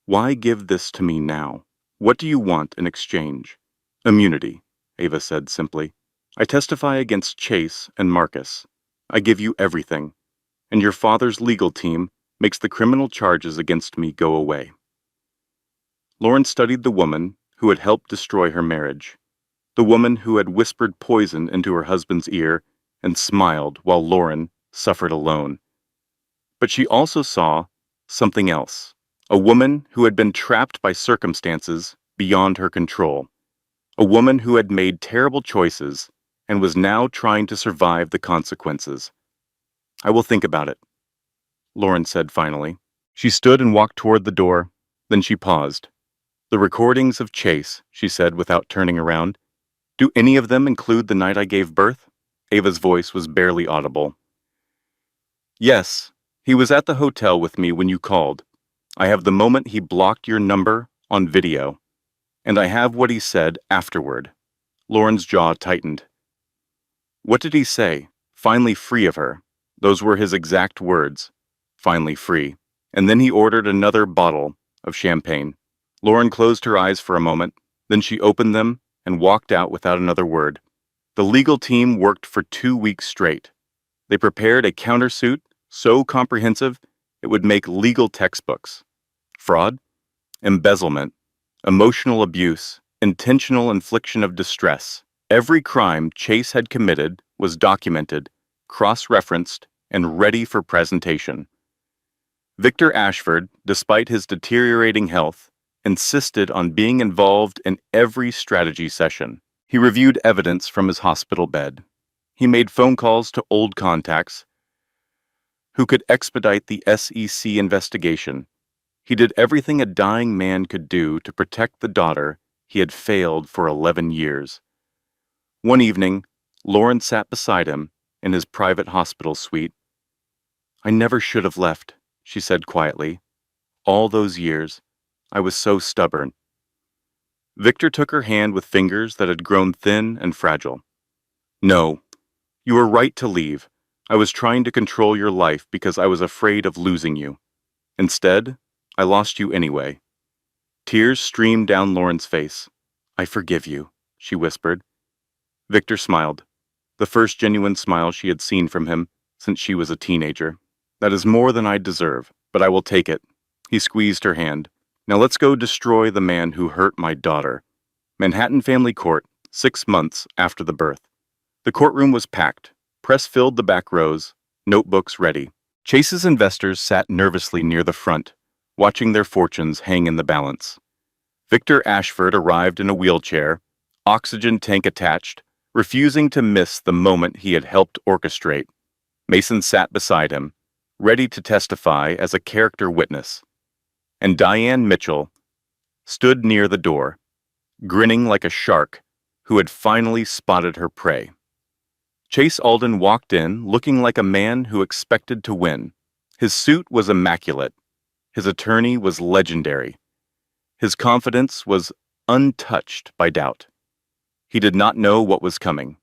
"Why give this to me now? What do you want in exchange?" "Immunity," Ava said simply. "I testify against Chase and Marcus. I give you everything, and your father's legal team makes the criminal charges against me go away." Lauren studied the woman who had helped destroy her marriage, the woman who had whispered poison into her husband's ear and smiled while Lauren suffered alone. But she also saw something else, a woman who had been trapped by circumstances beyond her control, a woman who had made terrible choices and was now trying to survive the consequences. "I will think about it," Lauren said finally. She stood and walked toward the door, then she paused. "The recordings of Chase," she said without turning around. "Do any of them include the night I gave birth?" Ava's voice was barely audible. "Yes, he was at the hotel with me when you called. I have the moment he blocked your number on video." And I have what he said afterward. Lauren's jaw tightened. What did he say? Finally free of her. Those were his exact words. Finally free. And then he ordered another bottle of champagne. Lauren closed her eyes for a moment, then she opened them and walked out without another word. The legal team worked for 2 weeks straight. They prepared a countersuit so comprehensive it would make legal textbooks. Fraud, embezzlement, emotional abuse, intentional infliction of distress. Every crime Chase had committed was documented, cross-referenced, and ready for presentation. Victor Ashford, despite his deteriorating health, insisted on being involved in every strategy session. He reviewed evidence from his hospital bed. He made phone calls to old contacts who could expedite the SEC investigation. He did everything a dying man could do to protect the daughter he had failed for 11 years. One evening, Lauren sat beside him in his private hospital suite. "I never should have left," she said quietly. "All those years, I was so stubborn." Victor took her hand with fingers that had grown thin and fragile. "No, you were right to leave. I was trying to control your life because I was afraid of losing you. Instead, I lost you anyway." Tears streamed down Lauren's face. "I forgive you," she whispered. Victor smiled, the first genuine smile she had seen from him since she was a teenager. "That is more than I deserve, but I will take it." He squeezed her hand. "Now let's go destroy the man who hurt my daughter." Manhattan Family Court, 6 months after the birth. The courtroom was packed. Press filled the back rows, notebooks ready. Chase's investors sat nervously near the front, watching their fortunes hang in the balance. Victor Ashford arrived in a wheelchair, oxygen tank attached, refusing to miss the moment he had helped orchestrate. Mason sat beside him, ready to testify as a character witness. And Diane Mitchell stood near the door, grinning like a shark who had finally spotted her prey. Chase Alden walked in looking like a man who expected to win. His suit was immaculate. His attorney was legendary. His confidence was untouched by doubt. He did not know what was coming.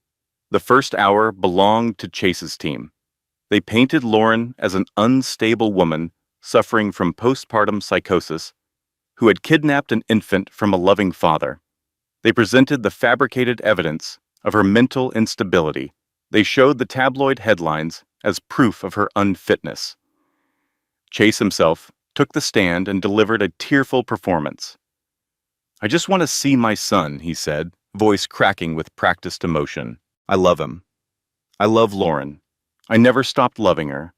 The first hour belonged to Chase's team. They painted Lauren as an unstable woman suffering from postpartum psychosis who had kidnapped an infant from a loving father. They presented the fabricated evidence of her mental instability. They showed the tabloid headlines as proof of her unfitness. Chase himself took the stand and delivered a tearful performance. "I just want to see my son," he said, voice cracking with practiced emotion. "I love him. I love Lauren. I never stopped loving her.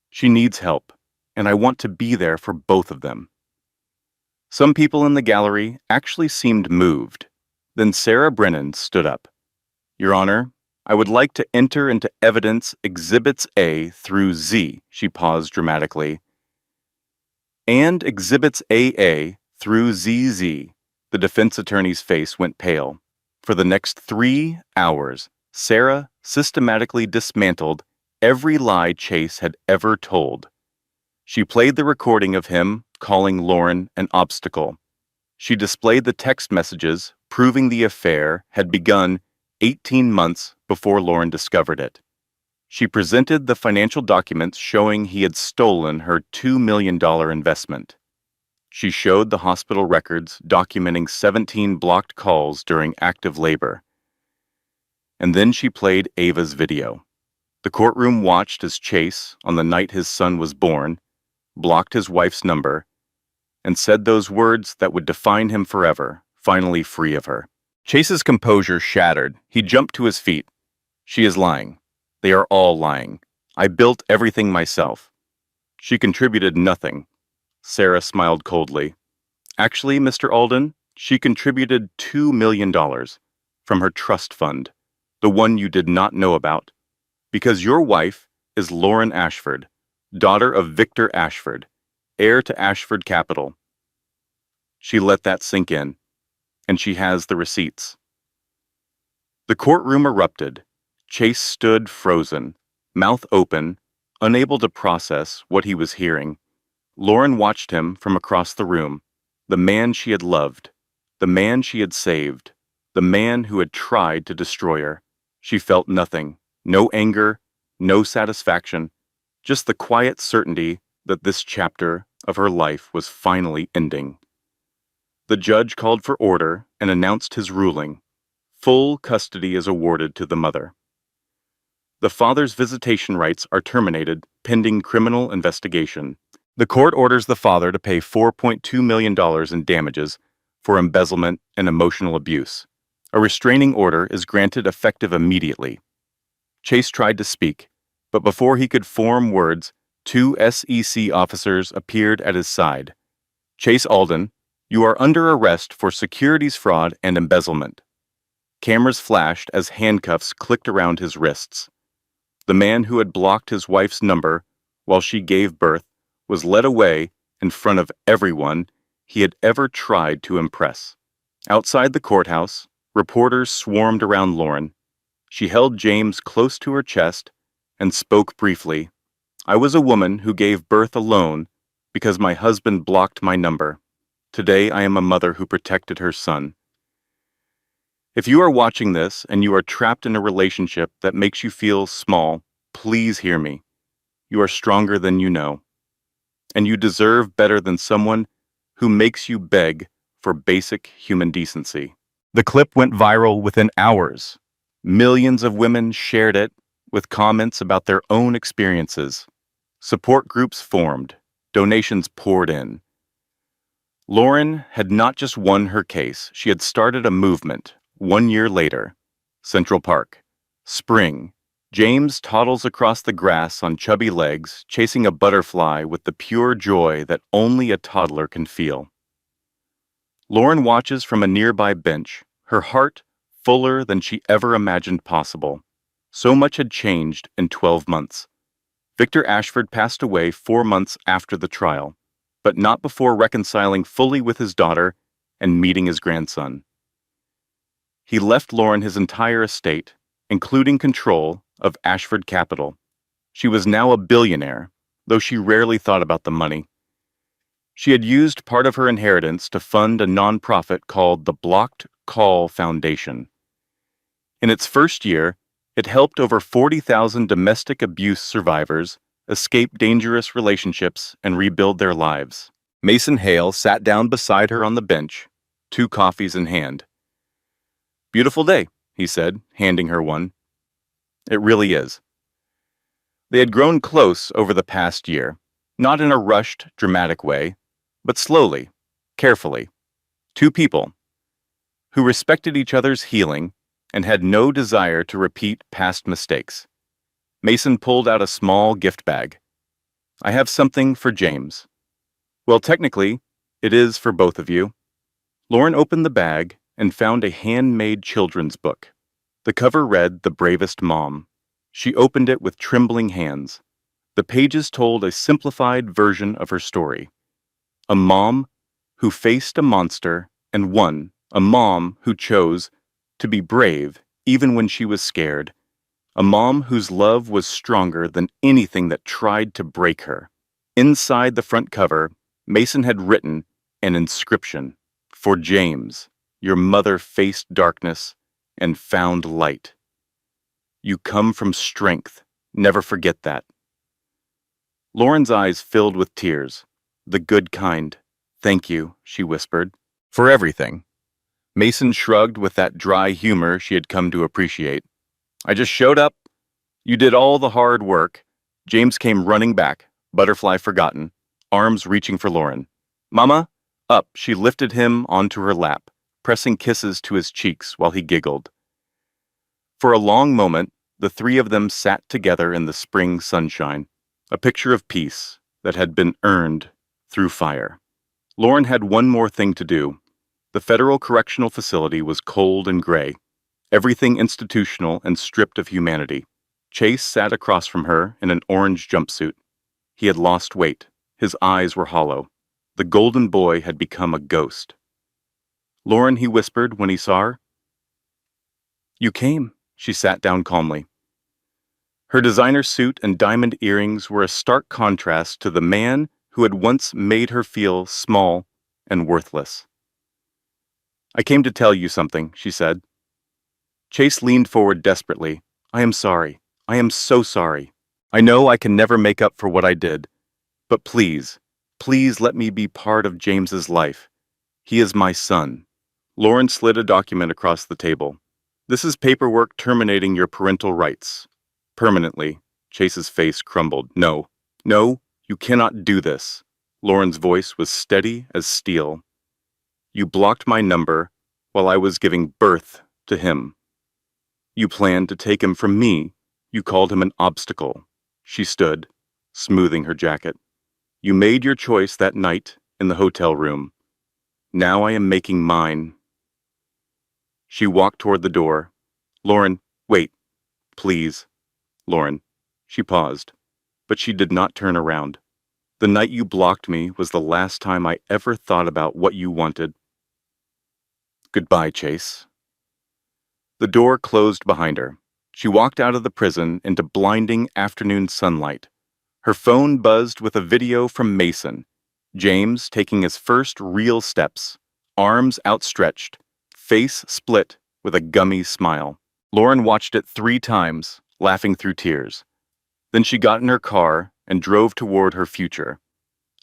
She needs help, and I want to be there for both of them." Some people in the gallery actually seemed moved. Then Sarah Brennan stood up. "Your Honor, I would like to enter into evidence Exhibits A through Z," she paused dramatically, "and Exhibits AA through ZZ." The defense attorney's face went pale. For the next 3 hours, Sarah systematically dismantled every lie Chase had ever told. She played the recording of him calling Lauren an obstacle. She displayed the text messages proving the affair had begun 18 months before Lauren discovered it. She presented the financial documents showing he had stolen her $2 million investment. She showed the hospital records documenting 17 blocked calls during active labor. And then she played Ava's video. The courtroom watched as Chase, on the night his son was born, blocked his wife's number, and said those words that would define him forever, finally free of her. Chase's composure shattered. He jumped to his feet. "She is lying. They are all lying. I built everything myself." "She contributed nothing." Sarah smiled coldly. "Actually, Mr. Alden, she contributed $2 million from her trust fund, the one you did not know about, because your wife is Lauren Ashford, daughter of Victor Ashford, heir to Ashford Capital." She let that sink in, and she has the receipts. The courtroom erupted. Chase stood frozen, mouth open, unable to process what he was hearing. Lauren watched him from across the room, the man she had loved, The man she had saved. The man who had tried to destroy her. She felt nothing. No anger, no satisfaction, just the quiet certainty that this chapter of her life was finally ending. The judge called for order and announced his ruling. Full custody is awarded to the mother. The father's visitation rights are terminated pending criminal investigation. The court orders the father to pay $4.2 million in damages for embezzlement and emotional abuse. A restraining order is granted effective immediately. Chase tried to speak, but before he could form words, two SEC officers appeared at his side. Chase Alden, you are under arrest for securities fraud and embezzlement. Cameras flashed as handcuffs clicked around his wrists. The man who had blocked his wife's number while she gave birth was led away in front of everyone he had ever tried to impress. Outside the courthouse, reporters swarmed around Lauren. She held James close to her chest and spoke briefly. I was a woman who gave birth alone because my husband blocked my number. Today I am a mother who protected her son. If you are watching this and you are trapped in a relationship that makes you feel small, please hear me. You are stronger than you know. And you deserve better than someone who makes you beg for basic human decency. The clip went viral within hours. Millions of women shared it with comments about their own experiences. Support groups formed. Donations poured in. Lauren had not just won her case, she had started a movement. 1 year later, Central Park. Spring. James toddles across the grass on chubby legs, chasing a butterfly with the pure joy that only a toddler can feel. Lauren watches from a nearby bench, her heart fuller than she ever imagined possible. So much had changed in 12 months. Victor Ashford passed away 4 months after the trial, but not before reconciling fully with his daughter and meeting his grandson. He left Lauren his entire estate, including control of Ashford Capital. She was now a billionaire, though she rarely thought about the money. She had used part of her inheritance to fund a nonprofit called the Blocked Call Foundation. In its first year, it helped over 40,000 domestic abuse survivors escape dangerous relationships and rebuild their lives. Mason Hale sat down beside her on the bench, 2 coffees in hand. Beautiful day, he said, handing her one. It really is. They had grown close over the past year, not in a rushed, dramatic way, but slowly, carefully. 2 people who respected each other's healing and had no desire to repeat past mistakes. Mason pulled out a small gift bag. I have something for James. Well, technically, it is for both of you. Lauren opened the bag and found a handmade children's book. The cover read The Bravest Mom. She opened it with trembling hands. The pages told a simplified version of her story. A mom who faced a monster and won. A mom who chose to be brave even when she was scared. A mom whose love was stronger than anything that tried to break her. Inside the front cover, Mason had written an inscription. For James, your mother faced darkness and found light. You come from strength. Never forget that. Lauren's eyes filled with tears. The good kind. Thank you, she whispered. For everything. Mason shrugged with that dry humor she had come to appreciate. I just showed up. You did all the hard work. James came running back, butterfly forgotten, arms reaching for Lauren. Mama? Up, she lifted him onto her lap, pressing kisses to his cheeks while he giggled. For a long moment, the 3 of them sat together in the spring sunshine, a picture of peace that had been earned through fire. Lauren had one more thing to do. The federal correctional facility was cold and gray, everything institutional and stripped of humanity. Chase sat across from her in an orange jumpsuit. He had lost weight. His eyes were hollow. The golden boy had become a ghost. Lauren, he whispered when he saw her. You came. She sat down calmly. Her designer suit and diamond earrings were a stark contrast to the man who had once made her feel small and worthless. I came to tell you something, she said. Chase leaned forward desperately. I am sorry. I am so sorry. I know I can never make up for what I did, but please, please let me be part of James's life. He is my son. Lauren slid a document across the table. This is paperwork terminating your parental rights. Permanently. Chase's face crumbled. No, no, you cannot do this. Lauren's voice was steady as steel. You blocked my number while I was giving birth to him. You planned to take him from me. You called him an obstacle. She stood, smoothing her jacket. You made your choice that night in the hotel room. Now I am making mine. She walked toward the door. Lauren, wait, please. Lauren. She paused, but she did not turn around. The night you blocked me was the last time I ever thought about what you wanted. Goodbye, Chase. The door closed behind her. She walked out of the prison into blinding afternoon sunlight. Her phone buzzed with a video from Mason, James taking his first real steps, arms outstretched, face split with a gummy smile. Lauren watched it 3 times, laughing through tears. Then she got in her car and drove toward her future,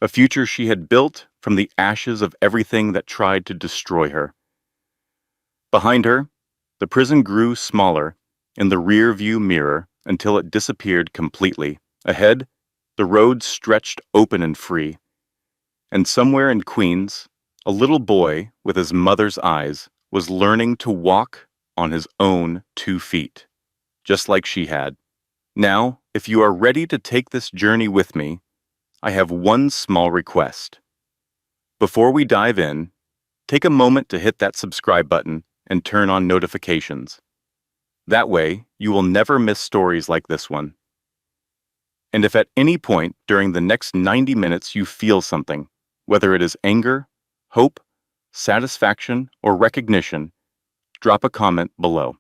a future she had built from the ashes of everything that tried to destroy her. Behind her, the prison grew smaller in the rear-view mirror until it disappeared completely. Ahead, the road stretched open and free. And somewhere in Queens, a little boy with his mother's eyes was learning to walk on his own 2 feet, just like she had. Now, if you are ready to take this journey with me, I have one small request. Before we dive in, take a moment to hit that subscribe button and turn on notifications. That way, you will never miss stories like this one. And if at any point during the next 90 minutes you feel something, whether it is anger, hope, satisfaction, or recognition, drop a comment below.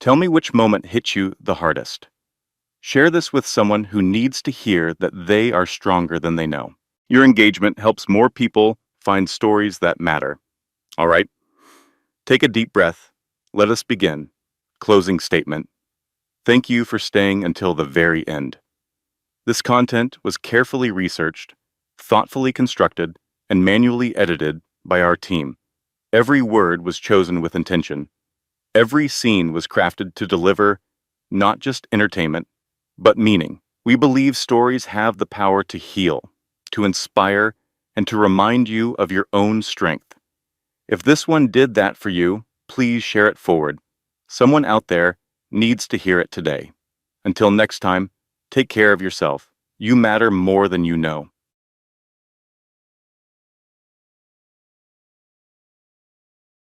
Tell me which moment hit you the hardest. Share this with someone who needs to hear that they are stronger than they know. Your engagement helps more people find stories that matter. All right? Take a deep breath. Let us begin. Closing statement. Thank you for staying until the very end. This content was carefully researched, thoughtfully constructed, and manually edited by our team. Every word was chosen with intention. Every scene was crafted to deliver not just entertainment, but meaning. We believe stories have the power to heal, to inspire, and to remind you of your own strength. If this one did that for you, please share it forward. Someone out there needs to hear it today. Until next time, take care of yourself. You matter more than you know.